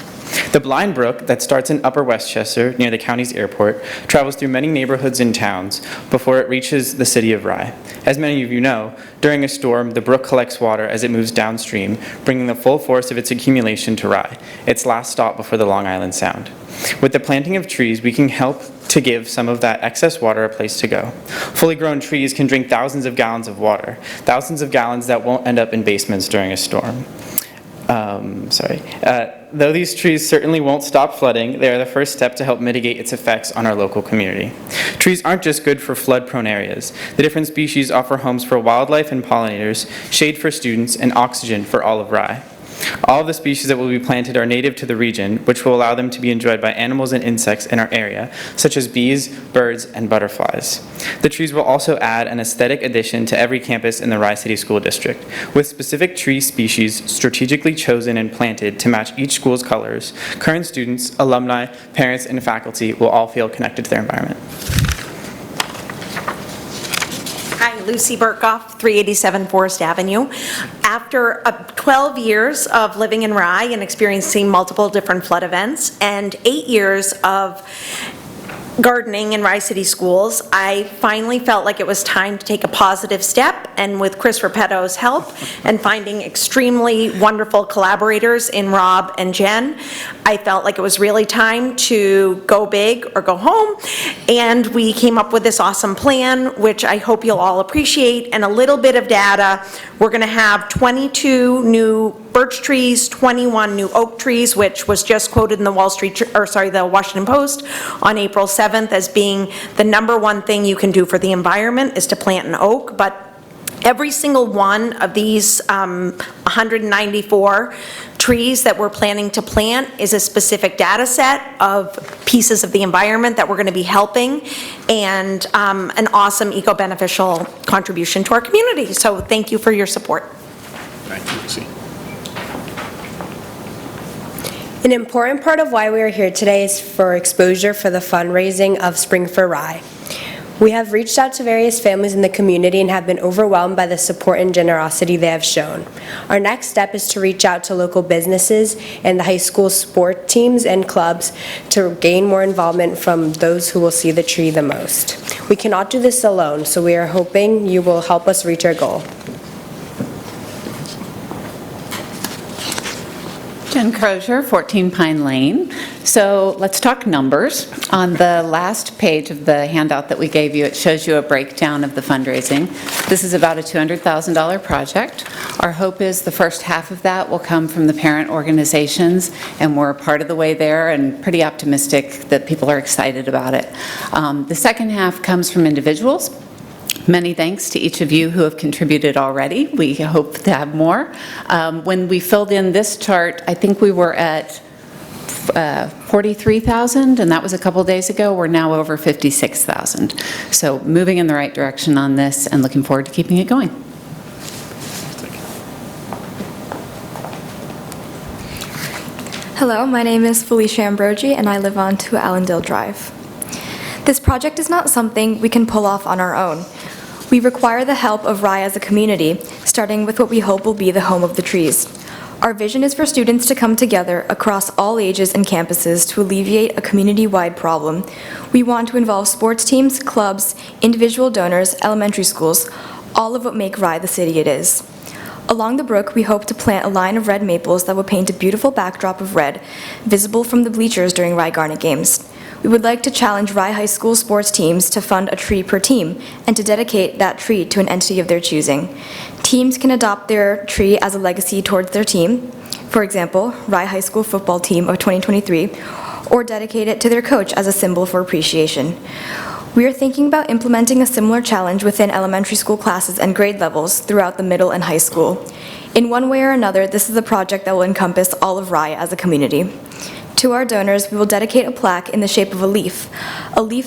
The Blind Brook, that starts in Upper Westchester, near the county's airport, travels through many neighborhoods and towns before it reaches the city of Rye. As many of you know, during a storm, the brook collects water as it moves downstream, bringing the full force of its accumulation to Rye, its last stop before the Long Island Sound. With the planting of trees, we can help to give some of that excess water a place to go. Fully grown trees can drink thousands of gallons of water, thousands of gallons that won't end up in basements during a storm. Though these trees certainly won't stop flooding, they are the first step to help mitigate its effects on our local community. Trees aren't just good for flood-prone areas. The different species offer homes for wildlife and pollinators, shade for students, and oxygen for all of Rye. All of the species that will be planted are native to the region, which will allow them to be enjoyed by animals and insects in our area, such as bees, birds, and butterflies. The trees will also add an aesthetic addition to every campus in the Rye City School District, with specific tree species strategically chosen and planted to match each school's colors. Current students, alumni, parents, and faculty will all feel connected to their environment.
Hi, Lucy Burkoff, 387 Forest Avenue. After 12 years of living in Rye and experiencing multiple different flood events and 8 years of gardening in Rye City Schools, I finally felt like it was time to take a positive step, and with Chris Repetto's help and finding extremely wonderful collaborators in Rob and Jen, I felt like it was really time to go big or go home, and we came up with this awesome plan, which I hope you'll all appreciate, and a little bit of data. We're going to have 22 new birch trees, 21 new oak trees, which was just quoted in the the Washington Post on April 7th as being the #1 thing you can do for the environment is to plant an oak. But every single one of these 194 trees that we're planning to plant is a specific data set of pieces of the environment that we're going to be helping, and an awesome eco-beneficial contribution to our community. So thank you for your support.
Thank you, Lucy.
An important part of why we are here today is for exposure for the fundraising of Spring for Rye. We have reached out to various families in the community and have been overwhelmed by the support and generosity they have shown. Our next step is to reach out to local businesses and the high school sport teams and clubs to gain more involvement from those who will see the tree the most. We cannot do this alone, so we are hoping you will help us reach our goal.
Jen Crozier, 14 Pine Lane. So let's talk numbers. On the last page of the handout that we gave you, it shows you a breakdown of the fundraising. This is about a $200,000 project. Our hope is the first half of that will come from the parent organizations, and we're part of the way there and pretty optimistic that people are excited about it. The second half comes from individuals. Many thanks to each of you who have contributed already. We hope to have more. When we filled in this chart, I think we were at 43,000, and that was a couple days ago. We're now over 56,000. So moving in the right direction on this and looking forward to keeping it going.
Hello, my name is Felicia Ambrogi, and I live on 2 Allendale Drive. This project is not something we can pull off on our own. We require the help of Rye as a community, starting with what we hope will be the home of the trees. Our vision is for students to come together across all ages and campuses to alleviate a community-wide problem. We want to involve sports teams, clubs, individual donors, elementary schools, all of what make Rye the city it is. Along the brook, we hope to plant a line of red maples that will paint a beautiful backdrop of red, visible from the bleachers during Rye Garnet games. We would like to challenge Rye High School sports teams to fund a tree per team and to dedicate that tree to an entity of their choosing. Teams can adopt their tree as a legacy towards their team, for example, Rye High School football team of 2023, or dedicate it to their coach as a symbol for appreciation. We are thinking about implementing a similar challenge within elementary school classes and grade levels throughout the middle and high school. In one way or another, this is a project that will encompass all of Rye as a community. To our donors, we will dedicate a plaque in the shape of a leaf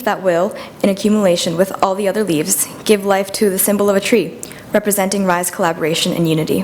that will, in accumulation with all the other leaves, give life to the symbol of a tree, representing Rye's collaboration and unity.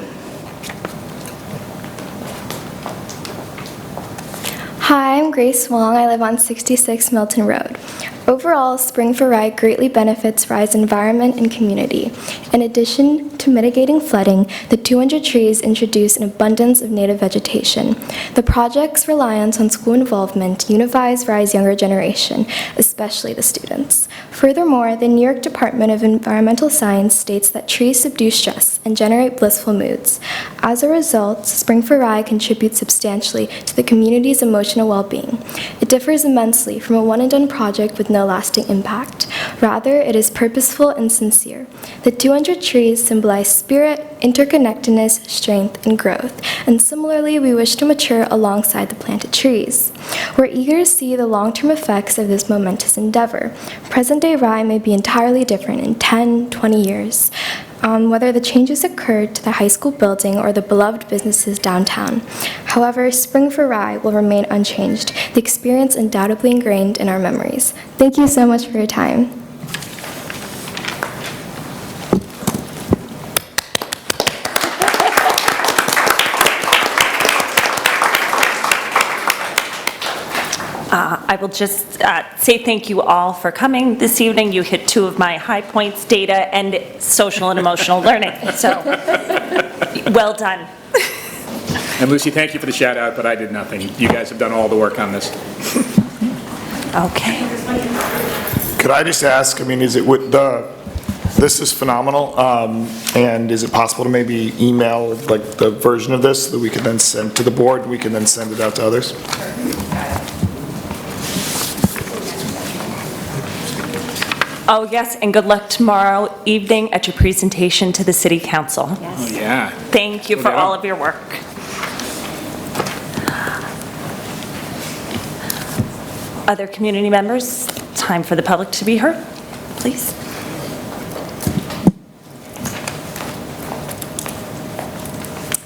Hi, I'm Grace Wong. I live on 66 Milton Road. Overall, Spring for Rye greatly benefits Rye's environment and community. In addition to mitigating flooding, the 200 trees introduce an abundance of native vegetation. The project's reliance on school involvement unifies Rye's younger generation, especially the students. Furthermore, the New York Department of Environmental Science states that trees subdue stress and generate blissful moods. As a result, Spring for Rye contributes substantially to the community's emotional well-being. It differs immensely from a one-and-done project with no lasting impact. Rather, it is purposeful and sincere. The 200 trees symbolize spirit, interconnectedness, strength, and growth, and similarly, we wish to mature alongside the planted trees. We're eager to see the long-term effects of this momentous endeavor. Present-day Rye may be entirely different in 10, 20 years. Whether the changes occurred to the high school building or the beloved businesses downtown. However, Spring for Rye will remain unchanged, the experience undoubtedly ingrained in our memories. Thank you so much for your time.
I will just say thank you all for coming this evening. You hit two of my high points, data and social and emotional learning. So, well done.
And Lucy, thank you for the shout out, but I did nothing. You guys have done all the work on this.
Okay.
Could I just ask, I mean, this is phenomenal, and is it possible to maybe email like the version of this that we can then send to the board, and we can then send it out to others?
Oh, yes, and good luck tomorrow evening at your presentation to the City Council.
Oh, yeah.
Thank you for all of your work. Other community members, time for the public to be heard, please.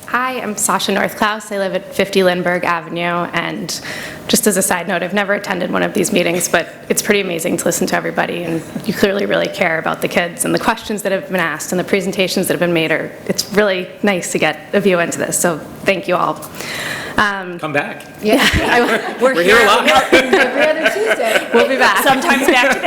Hi, I'm Sasha Northklaus. I live at 50 Lindbergh Avenue, and just as a side note, I've never attended one of these meetings, but it's pretty amazing to listen to everybody, and you clearly really care about the kids, and the questions that have been asked and the presentations that have been made it's really nice to get a view into this, so thank you all.
Come back.
Yeah,
We're here a lot.
every other Tuesday. We'll be back.
Sometimes back to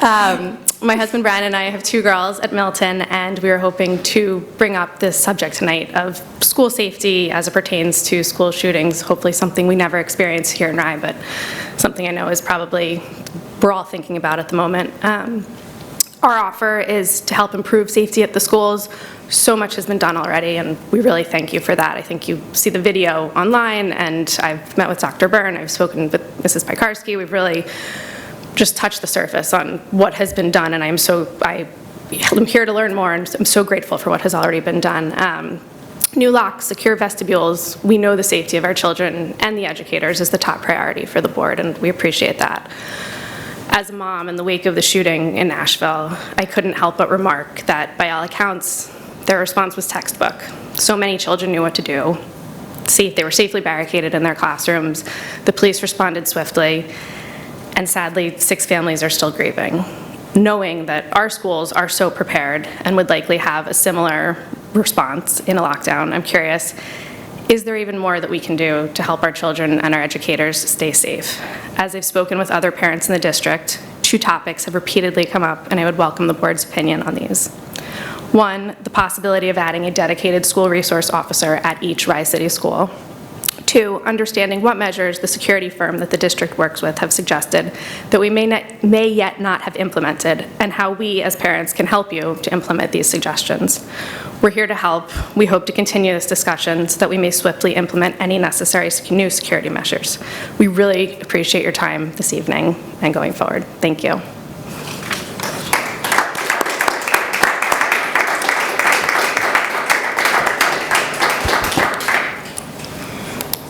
back.
My husband Brian and I have two girls at Milton, and we were hoping to bring up this subject tonight of school safety as it pertains to school shootings, hopefully something we never experience here in Rye, but something I know is probably we're all thinking about at the moment. Our offer is to help improve safety at the schools. So much has been done already, and we really thank you for that. I think you see the video online, and I've met with Dr. Byrne, I've spoken with Mrs. Piekarski. We've really just touched the surface on what has been done, and I'm here to learn more, and I'm so grateful for what has already been done. New locks, secure vestibules, we know the safety of our children and the educators is the top priority for the board, and we appreciate that. As a mom, in the wake of the shooting in Nashville, I couldn't help but remark that by all accounts, their response was textbook. So many children knew what to do. They were safely barricaded in their classrooms. The police responded swiftly. And sadly, 6 families are still grieving, knowing that our schools are so prepared and would likely have a similar response in a lockdown. I'm curious, is there even more that we can do to help our children and our educators stay safe? As I've spoken with other parents in the district, 2 topics have repeatedly come up, and I would welcome the board's opinion on these. 1, the possibility of adding a dedicated school resource officer at each Rye City school. 2, understanding what measures the security firm that the district works with have suggested that we may yet not have implemented, and how we as parents can help you to implement these suggestions. We're here to help. We hope to continue this discussion so that we may swiftly implement any necessary new security measures. We really appreciate your time this evening and going forward. Thank you.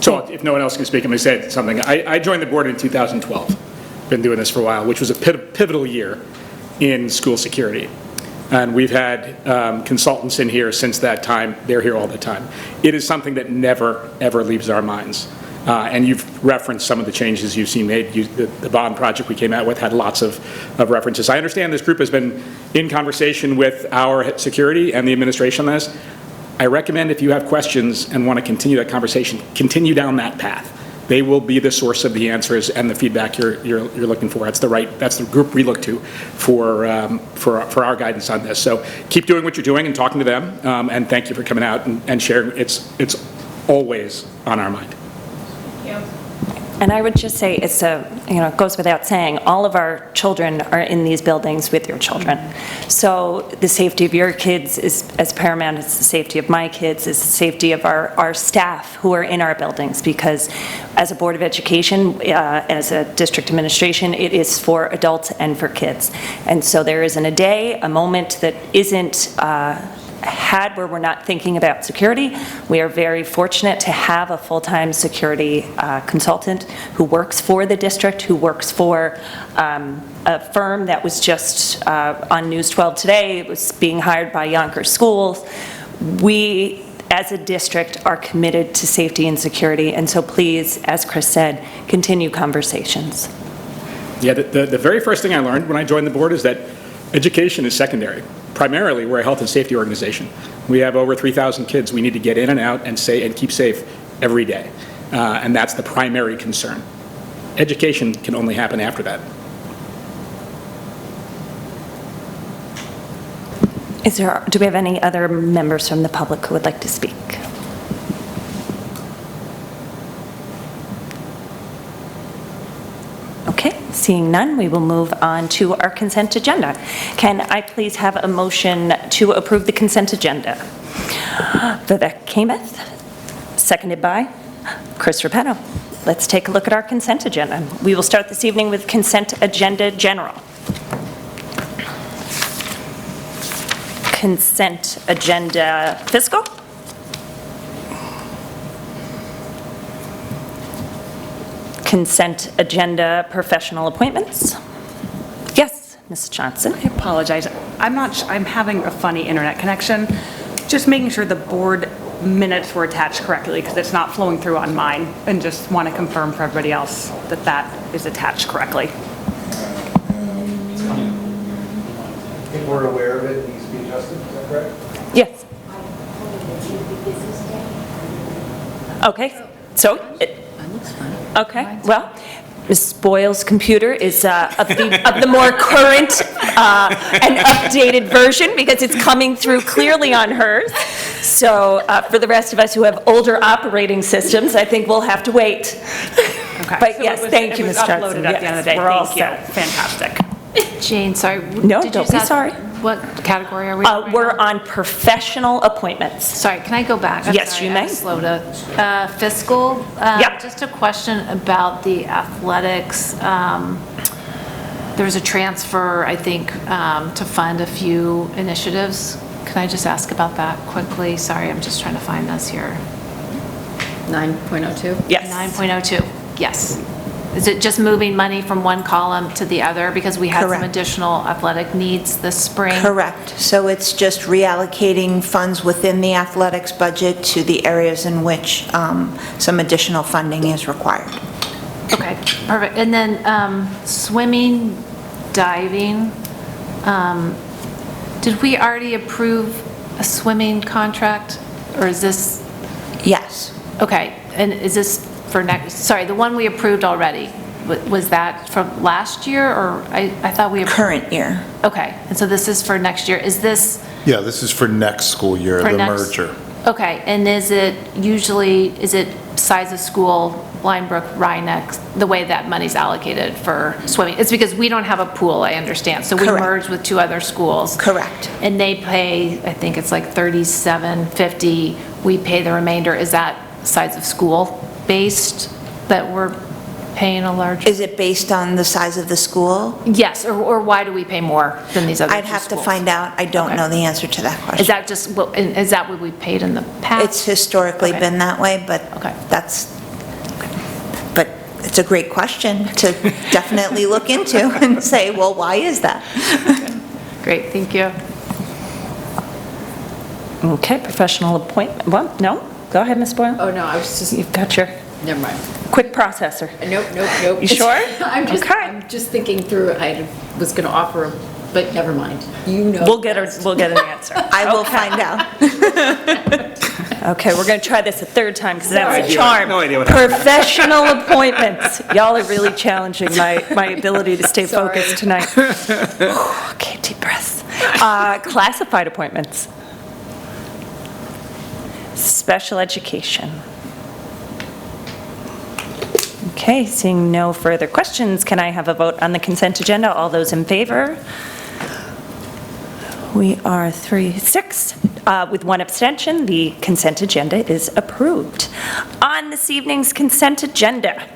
So if no one else can speak, I'm going to say something. I joined the board in 2012. Been doing this for a while, which was a pivotal year in school security. And we've had consultants in here since that time. They're here all the time. It is something that never, ever leaves our minds. And you've referenced some of the changes you've seen made. The bond project we came out with had lots of references. I understand this group has been in conversation with our security and the administration on this. I recommend if you have questions and want to continue that conversation, continue down that path. They will be the source of the answers and the feedback you're looking for. That's the group we look to for our guidance on this. So keep doing what you're doing and talking to them. And thank you for coming out and sharing. It's always on our mind.
And I would just say it goes without saying, all of our children are in these buildings with your children. So the safety of your kids is as paramount as the safety of my kids, is the safety of our staff who are in our buildings, because as a Board of Education, as a district administration, it is for adults and for kids. And so there isn't a day, a moment that isn't had where we're not thinking about security. We are very fortunate to have a full-time security consultant who works for the district, who works for a firm that was just on News 12 today. It was being hired by Yonkers Schools. We, as a district, are committed to safety and security, and so please, as Chris said, continue conversations.
Yeah, the very first thing I learned when I joined the board is that education is secondary. Primarily, we're a health and safety organization. We have over 3,000 kids we need to get in and out and keep safe every day. And that's the primary concern. Education can only happen after that.
Do we have any other members from the public who would like to speak? Okay, seeing none, we will move on to our consent agenda. Can I please have a motion to approve the consent agenda? Vivek Kamath, seconded by Chris Rapetto. Let's take a look at our consent agenda. We will start this evening with consent agenda general. Consent agenda fiscal. Consent agenda professional appointments. Yes, Ms. Johnson.
I apologize. I'm having a funny internet connection. Just making sure the board minutes were attached correctly, because it's not flowing through on mine, and just want to confirm for everybody else that that is attached correctly.
I think we're aware of it. It needs to be adjusted. Is that correct?
Yes. Okay, so, okay, well, Ms. Boyle's computer is of the more current and updated version, because it's coming through clearly on hers. So for the rest of us who have older operating systems, I think we'll have to wait.
Okay.
But
So
yes, thank you, Ms. Johnson.
It was uploaded at the end of the day.
Yes, we're all
Thank you.
set.
Fantastic.
Jane, sorry.
No,
did you
don't be
ask
sorry.
What category are we in right
We're
now?
on professional appointments.
Sorry, can I go back? I'm
Yes,
sorry,
you may.
I'm slow to, fiscal.
Yep.
Just a question about the athletics. There was a transfer, I think, to fund a few initiatives. Can I just ask about that quickly? Sorry, I'm just trying to find this here.
9.02? Yes.
9.02, yes. Is it just moving money from one column to the other because we had some
Correct.
additional athletic needs this spring?
Correct. So it's just reallocating funds within the athletics budget to the areas in which some additional funding is required.
Okay, perfect. And then swimming, diving, did we already approve a swimming contract, or is this?
Yes.
Okay, and is this for next, sorry, the one we approved already, was that from last year, or I thought we?
Current year.
Okay, and so this is for next year. Is this
Yeah, this is for next school year,
for
the
next?
merger.
Okay, and is it size of school, Blind Brook, Rhinex, the way that money's allocated for swimming? It's because we don't have a pool, I understand. So we
Correct.
merged with 2 other schools.
Correct.
And they pay, I think it's like $37.50. We pay the remainder. Is that size of school based that we're paying a large?
Is it based on the size of the school?
Yes, or why do we pay more than these other
I'd have to find out. I don't know the answer to that question.
Is that just, is that what we paid in the past?
It's historically been that way, but but it's a great question to definitely look into and say, well, why is that?
Great, thank you.
Okay, professional appointment, well, no? Go ahead, Ms. Boyle.
Oh, no, I was just...
You've got your...
Never mind.
Quick processor.
Nope.
You sure?
I'm just thinking through, I was going to offer, but never mind. You know.
We'll get an answer.
I will find out.
Okay, we're going to try this a third time because that's a
idea.
charm.
No idea what happened.
Professional appointments. Y'all are really challenging my ability to stay focused tonight. Okay, deep breaths. Classified appointments. Special education. Okay, seeing no further questions, can I have a vote on the consent agenda? All those in favor? We are 3-6. With 1 abstention, the consent agenda is approved. On this evening's consent agenda,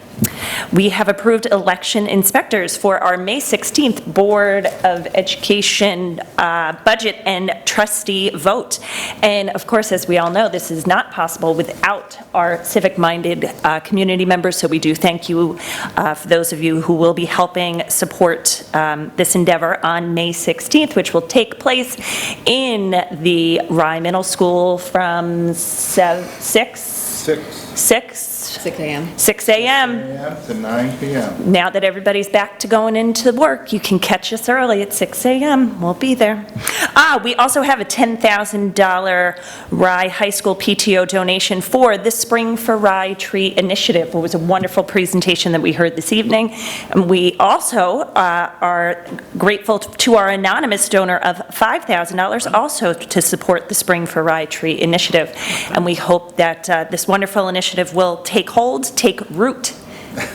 we have approved election inspectors for our May 16th Board of Education budget and trustee vote. And of course, as we all know, this is not possible without our civic-minded community members, so we do thank you for those of you who will be helping support this endeavor on May 16th, which will take place in the Rye Middle School from 6 a.m. 6 a.m.
to 9 p.m.
Now that everybody's back to going into work, you can catch us early at 6 a.m. We'll be there. We also have a $10,000 Rye High School PTO donation for the Spring for Rye Tree Initiative. It was a wonderful presentation that we heard this evening. And we also are grateful to our anonymous donor of $5,000 also to support the Spring for Rye Tree Initiative. And we hope that this wonderful initiative will take hold, take root,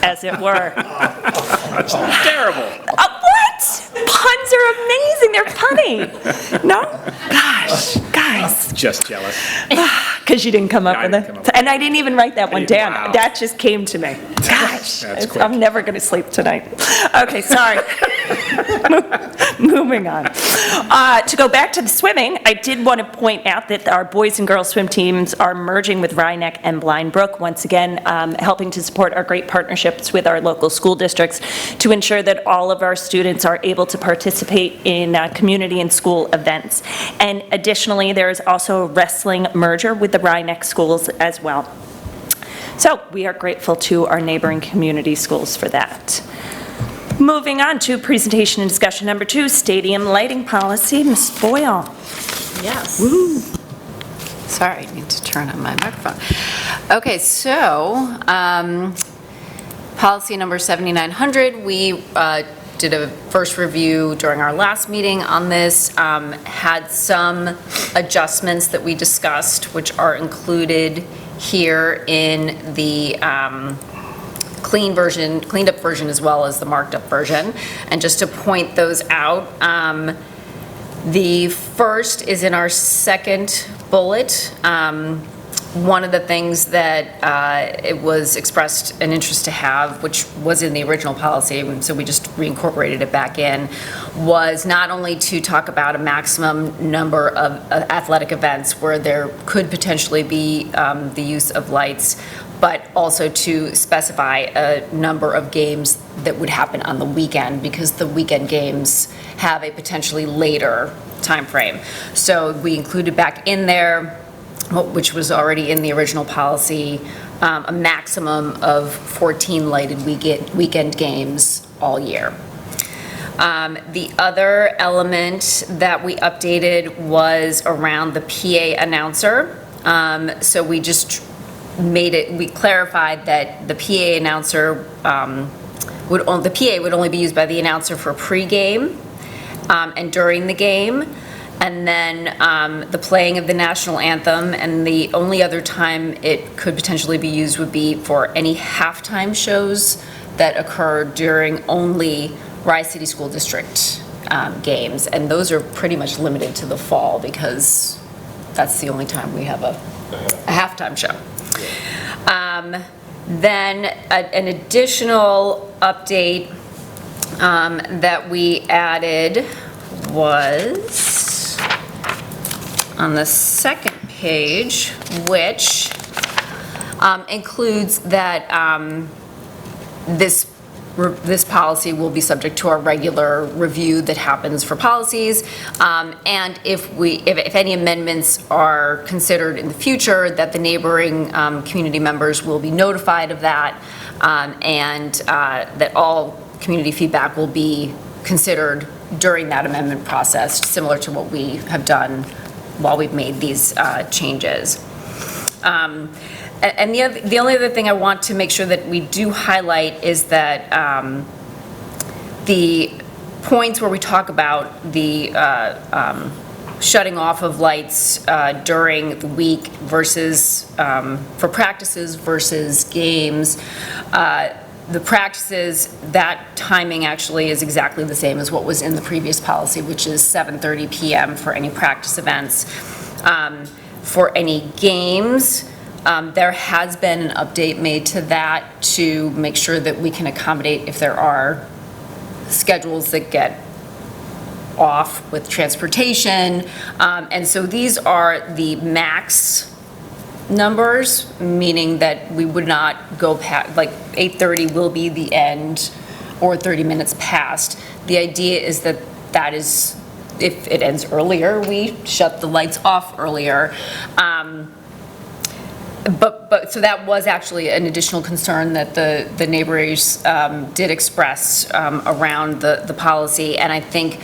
as it were.
That's terrible.
What? Puns are amazing. They're funny. No? Gosh, guys.
Just jealous.
Because you didn't come up
No, I
with
didn't
it.
come up with
And I didn't even write that one down.
Wow.
That just came to me. Gosh,
That's quick.
I'm never going to sleep tonight. Okay, sorry. Moving on. To go back to the swimming, I did want to point out that our boys and girls swim teams are merging with Rhinebeck and Blind Brook, once again helping to support our great partnerships with our local school districts to ensure that all of our students are able to participate in community and school events. And additionally, there is also a wrestling merger with the Rhinebeck schools as well. So we are grateful to our neighboring community schools for that. Moving on to presentation and discussion number 2, stadium lighting policy. Ms. Boyle.
Yes. Sorry, I need to turn on my microphone. Okay, so policy number 7900, we did a first review during our last meeting on this, had some adjustments that we discussed, which are included here in the cleaned up version as well as the marked up version. And just to point those out, the first is in our second bullet. One of the things that it was expressed an interest to have, which was in the original policy, so we just reincorporated it back in, was not only to talk about a maximum number of athletic events where there could potentially be the use of lights, but also to specify a number of games that would happen on the weekend, because the weekend games have a potentially later time frame. So we included back in there, which was already in the original policy, a maximum of 14 lighted weekend games all year. The other element that we updated was around the PA announcer. So we just we clarified that the PA announcer would only be used by the announcer for pregame and during the game. And then the playing of the national anthem, and the only other time it could potentially be used would be for any halftime shows that occur during only Rye City School District games. And those are pretty much limited to the fall because that's the only time we have a halftime show. Then an additional update that we added was on the second page, which includes that this policy will be subject to our regular review that happens for policies, and if any amendments are considered in the future, that the neighboring community members will be notified of that, and that all community feedback will be considered during that amendment process, similar to what we have done while we've made these changes. And the only other thing I want to make sure that we do highlight is that the points where we talk about the shutting off of lights during the week versus for practices versus games, the practices, that timing actually is exactly the same as what was in the previous policy, which is 7:30 p.m. for any practice events. For any games, there has been an update made to that to make sure that we can accommodate if there are schedules that get off with transportation. And so these are the max numbers, meaning that we would not go past, like 8:30 will be the end or 30 minutes past. The idea is that that is, if it ends earlier, we shut the lights off earlier. So that was actually an additional concern that the neighbors did express around the policy. And I think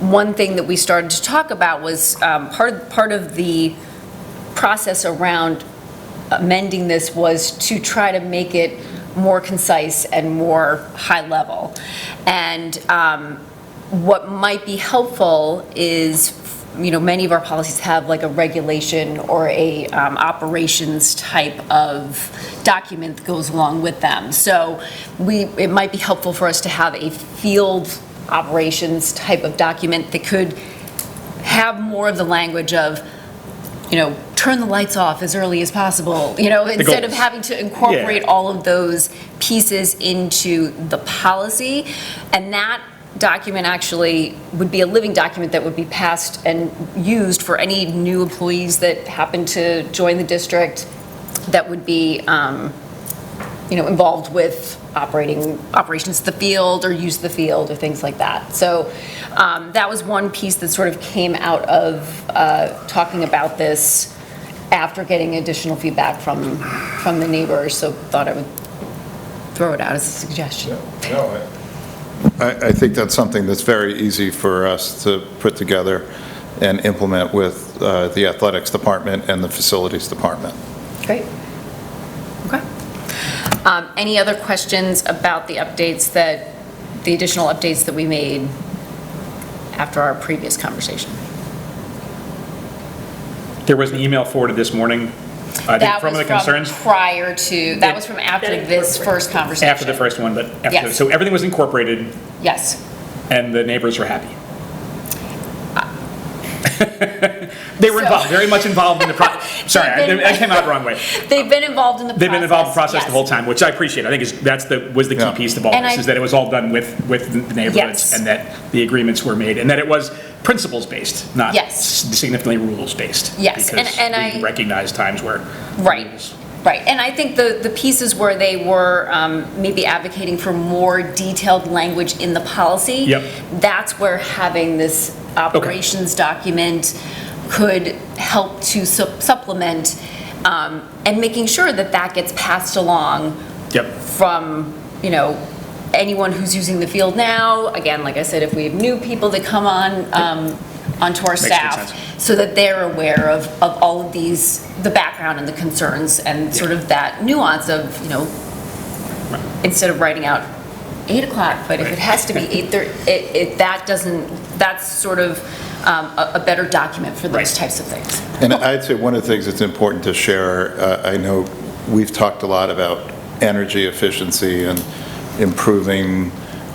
one thing that we started to talk about was part of the process around amending this was to try to make it more concise and more high level. And what might be helpful is, many of our policies have like a regulation or a operations type of document that goes along with them. So it might be helpful for us to have a field operations type of document that could have more of the language of, turn the lights off as early as possible, instead of having to incorporate all of those pieces into the policy. And that document actually would be a living document that would be passed and used for any new employees that happen to join the district that would be involved with operations of the field or use the field or things like that. So that was one piece that sort of came out of talking about this after getting additional feedback from the neighbors. So thought I would throw it out as a suggestion.
I think that's something that's very easy for us to put together and implement with the athletics department and the facilities department.
Great. Okay. Any other questions about the additional updates that we made after our previous conversation?
There was an email forwarded this morning.
That
from
was
the concerns.
Prior to, that was from after this first conversation.
After the first one, but after,
Yes.
so everything was incorporated.
Yes.
And the neighbors were happy. They were involved, very much involved in the process. Sorry, I came out the wrong way.
They've been involved in the process.
They've been involved in the process
yes.
the whole time, which I appreciate. I think was the key piece of all
And
this, is that it was all done with the neighborhoods,
Yes.
and that the agreements were made, and that it was principles-based, not
Yes.
significantly rules-based.
Yes,
Because
and
we recognize times where.
Right. Right, and I think the pieces where they were maybe advocating for more detailed language in the policy,
Yep.
that's where having this operations document could help to supplement and making sure that that gets passed along from, anyone who's using the field now. Again, like I said, if we have new people that come onto our
Makes good
staff,
sense.
so that they're aware of all of these, the background and the concerns and sort of that nuance of, instead of writing out 8 o'clock, but if it has to be 8:30, that doesn't, that's sort of a better document for those types of things.
And I'd say one of the things that's important to share, I know we've talked a lot about energy efficiency and improving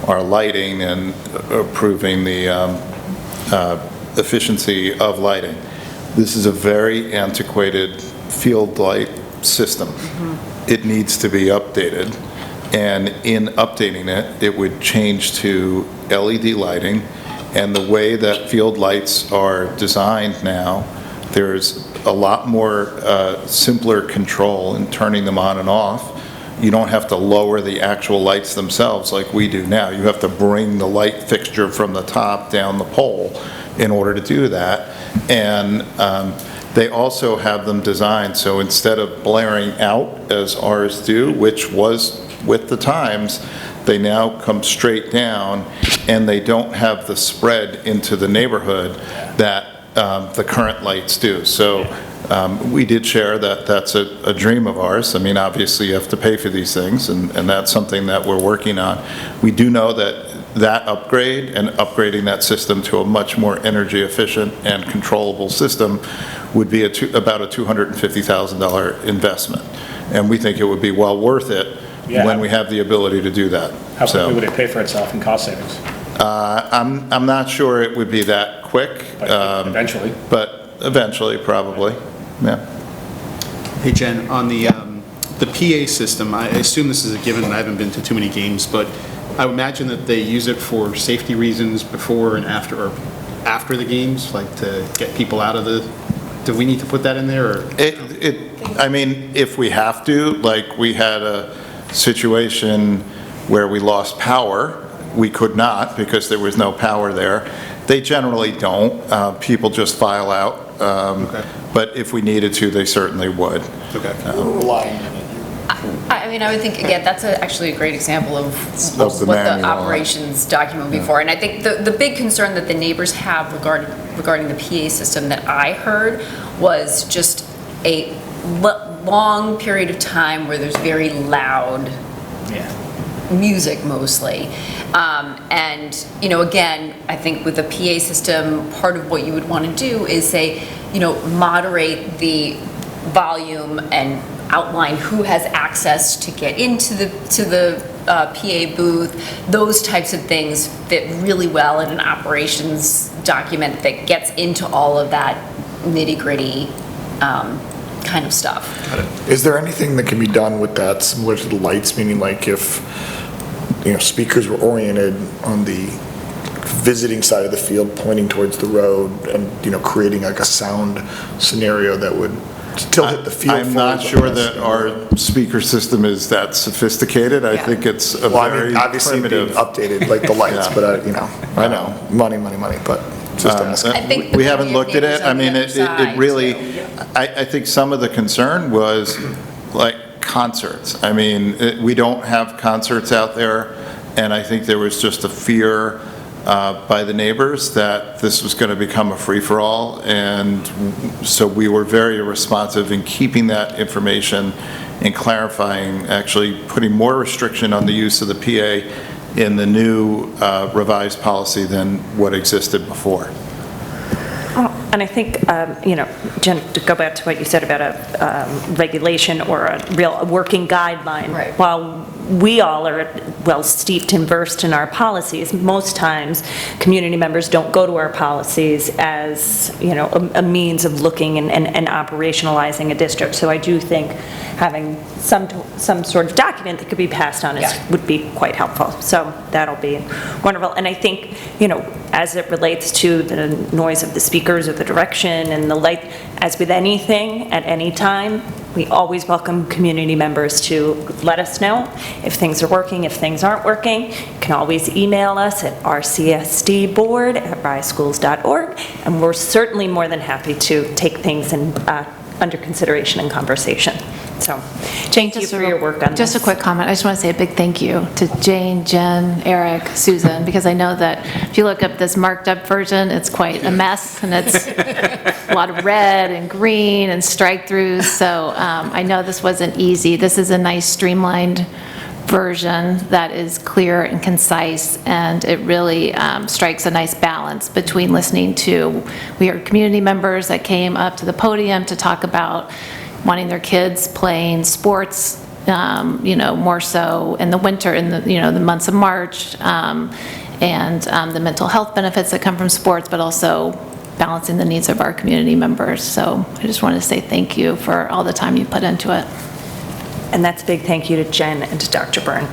our lighting and improving the efficiency of lighting. This is a very antiquated field light system. It needs to be updated. And in updating it, it would change to LED lighting. And the way that field lights are designed now, there's a lot more simpler control in turning them on and off. You don't have to lower the actual lights themselves like we do now. You have to bring the light fixture from the top down the pole in order to do that. And they also have them designed so instead of blaring out as ours do, which was with the times, they now come straight down and they don't have the spread into the neighborhood that the current lights do. So we did share that that's a dream of ours. I mean, obviously you have to pay for these things, and that's something that we're working on. We do know that upgrade and upgrading that system to a much more energy efficient and controllable system would be about a $250,000 investment. And we think it would be well worth it when we have the ability to do that.
How quickly would it pay for itself in cost savings?
I'm not sure it would be that quick.
Eventually.
But eventually, probably, yeah.
Hey, Jen, on the PA system, I assume this is a given, and I haven't been to too many games, but I would imagine that they use it for safety reasons before and after, or after the games, like to get people out of the, do we need to put that in there, or?
I mean, if we have to, like we had a situation where we lost power, we could not because there was no power there. They generally don't. People just file out. But if we needed to, they certainly would.
I mean, I would think, again, that's actually a great example of
the
what the
manual.
operations document before. And I think the big concern that the neighbors have regarding the PA system that I heard was just a long period of time where there's very loud music mostly. And, you know, again, I think with the PA system, part of what you would want to do is say, you know, moderate the volume and outline who has access to get into the PA booth. Those types of things fit really well in an operations document that gets into all of that nitty-gritty kind of stuff.
Got it. Is there anything that can be done with that, similar to the lights, meaning like if, you know, speakers were oriented on the visiting side of the field pointing towards the road and, you know, creating like a sound scenario that would still hit the field?
I'm not sure that our speaker system is that sophisticated. I think it's a very
obviously
primitive.
being updated like the lights, but you know, I know, money, but just asking.
We haven't looked at it. I mean, it really, I think some of the concern was like concerts. I mean, we don't have concerts out there, and I think there was just a fear by the neighbors that this was going to become a free-for-all, and so we were very responsive in keeping that information and clarifying, actually putting more restriction on the use of the PA in the new revised policy than what existed before.
And I think, you know, Jen, to go back to what you said about a regulation or a real working guideline. Right. While we all are well steeped and versed in our policies, most times community members don't go to our policies as, you know, a means of looking and operationalizing a district. So I do think having some sort of document that could be passed on would be quite helpful. So that'll be wonderful. And I think, you know, as it relates to the noise of the speakers or the direction and the light, as with anything at any time, we always welcome community members to let us know if things are working, if things aren't working. You can always email us at rcsdboard@ryschools.org, and we're certainly more than happy to take things under consideration and conversation. So, thank you for your work on this.
Just a quick comment. I just want to say a big thank you to Jane, Jen, Eric, Susan, because I know that if you look up this marked up version, it's quite a mess, and it's a lot of red and green and strike throughs. So I know this wasn't easy. This is a nice streamlined
version that is clear and concise, and it really strikes a nice balance between listening to, we heard community members that came up to the podium to talk about wanting their kids playing sports, more so in the winter, in the months of March, and the mental health benefits that come from sports, but also balancing the needs of our community members. So I just wanted to say thank you for all the time you put into it.
And that's a big thank you to Jen and to Dr. Byrne.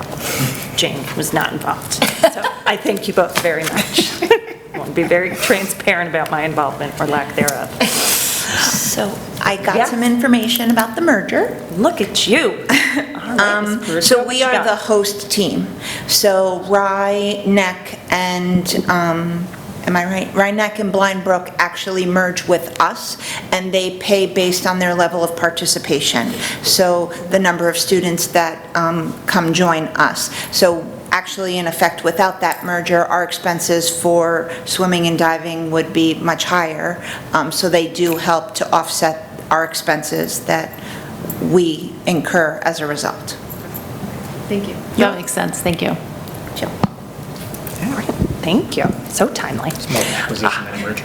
Jane was not involved. So I thank you both very much. I want to be very transparent about my involvement or lack thereof.
So I got some information about the merger.
Look at you. All right,
So we are the host team. So Rye, Neck, and, am I right? Rye, Neck, and Blind Brook actually merge with us, and they pay based on their level of participation. So the number of students that come join us. So actually, in effect, without that merger, our expenses for swimming and diving would be much higher. So they do help to offset our expenses that we incur as a result.
Thank you. That makes sense. Thank you.
Jill. All right. Thank you. So timely.
It's more of an acquisition than a merger.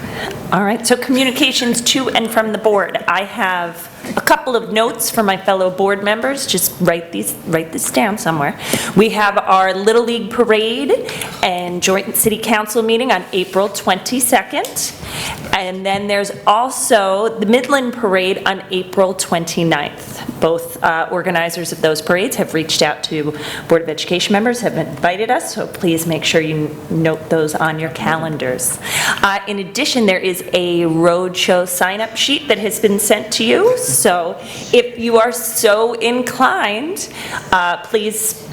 All right, so communications to and from the board. I have a couple of notes for my fellow board members. Just write this down somewhere. We have our Little League Parade and Joint City Council meeting on April 22nd. And then there's also the Midland Parade on April 29th. Both organizers of those parades have reached out to Board of Education members, have invited us, so please make sure you note those on your calendars. In addition, there is a roadshow sign-up sheet that has been sent to you, so if you are so inclined, please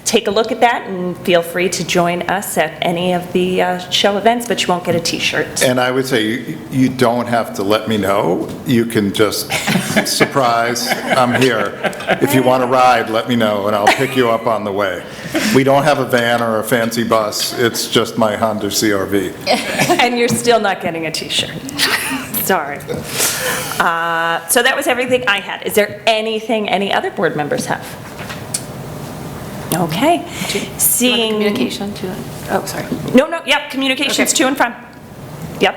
take a look at that and feel free to join us at any of the show events, but you won't get a t-shirt.
And I would say you don't have to let me know. You can just, surprise, I'm here. If you want to ride, let me know, and I'll pick you up on the way. We don't have a van or a fancy bus. It's just my Honda CR-V.
And you're still not getting a t-shirt. Sorry. So that was everything I had. Is there anything any other board members have? Okay. Seeing...
Communication to it.
Oh, sorry. No, yep, communications to and from. Yep.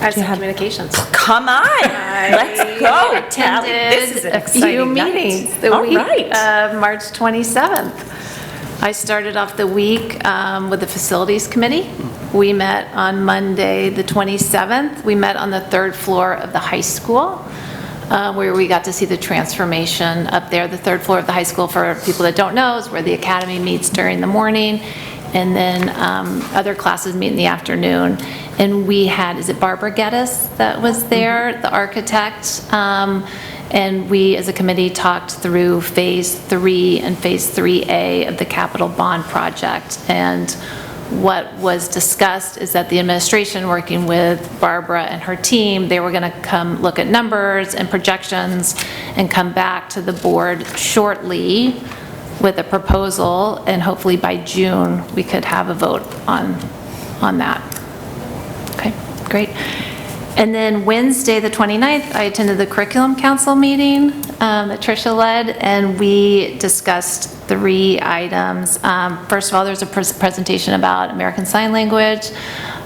I have some communications.
Come on, let's go.
Attended
This is an
a few
exciting night.
meetings the
All
week
right.
of March 27th. I started off the week with the Facilities Committee. We met on Monday, the 27th. We met on the third floor of the high school, where we got to see the transformation up there. The third floor of the high school, for people that don't know, is where the academy meets during the morning, and then other classes meet in the afternoon. And we had, is it Barbara Geddes that was there, the architect? And we, as a committee, talked through Phase 3 and Phase 3A of the capital bond project. And what was discussed is that the administration, working with Barbara and her team, they were going to come look at numbers and projections and come back to the board shortly with a proposal, and hopefully by June, we could have a vote on that. Okay, great. And then Wednesday, the 29th, I attended the Curriculum Council meeting that Tricia led, and we discussed 3 items. First of all, there's a presentation about American Sign Language,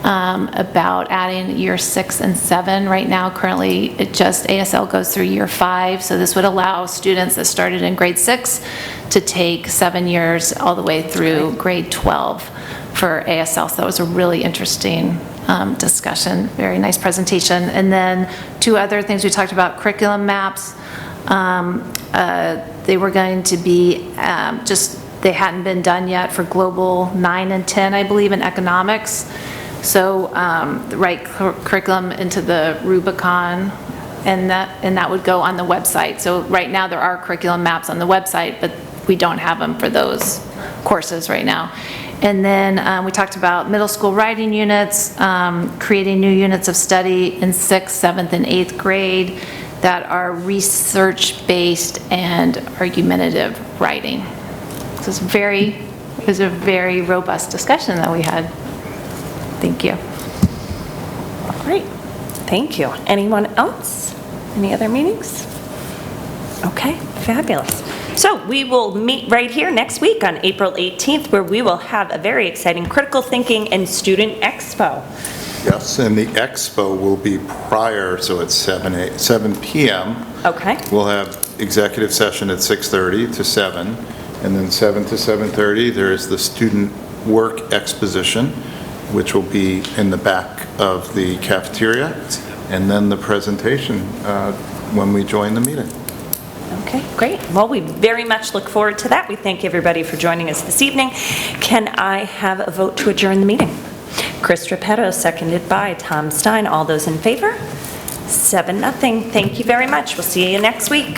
about adding year 6 and 7. Right now, currently, ASL goes through year 5, so this would allow students that started in grade 6 to take 7 years all the way through grade 12 for ASL. So that was a really interesting discussion, very nice presentation. And then 2 other things we talked about: curriculum maps. They were going to be they hadn't been done yet for Global 9 and 10, I believe, in economics. So write curriculum into the Rubicon, and that would go on the website. So right now there are curriculum maps on the website, but we don't have them for those courses right now. And then we talked about middle school writing units, creating new units of study in 6th, 7th, and 8th grade that are research-based and argumentative writing. So it was a very robust discussion that we had. Thank you.
Great, thank you. Anyone else? Any other meetings? Okay, fabulous. So we will meet right here next week on April 18th, where we will have a very exciting Critical Thinking and Student Expo.
Yes, and the expo will be prior, so it's 7 p.m.
Okay.
We'll have executive session at 6:30 to 7, and then 7 to 7:30, there is the student work exposition, which will be in the back of the cafeteria, and then the presentation when we join the meeting.
Okay, great. Well, we very much look forward to that. We thank everybody for joining us this evening. Can I have a vote to adjourn the meeting? Chris Strappetto, seconded by Tom Stein. All those in favor? 7-0. Thank you very much. We'll see you next week.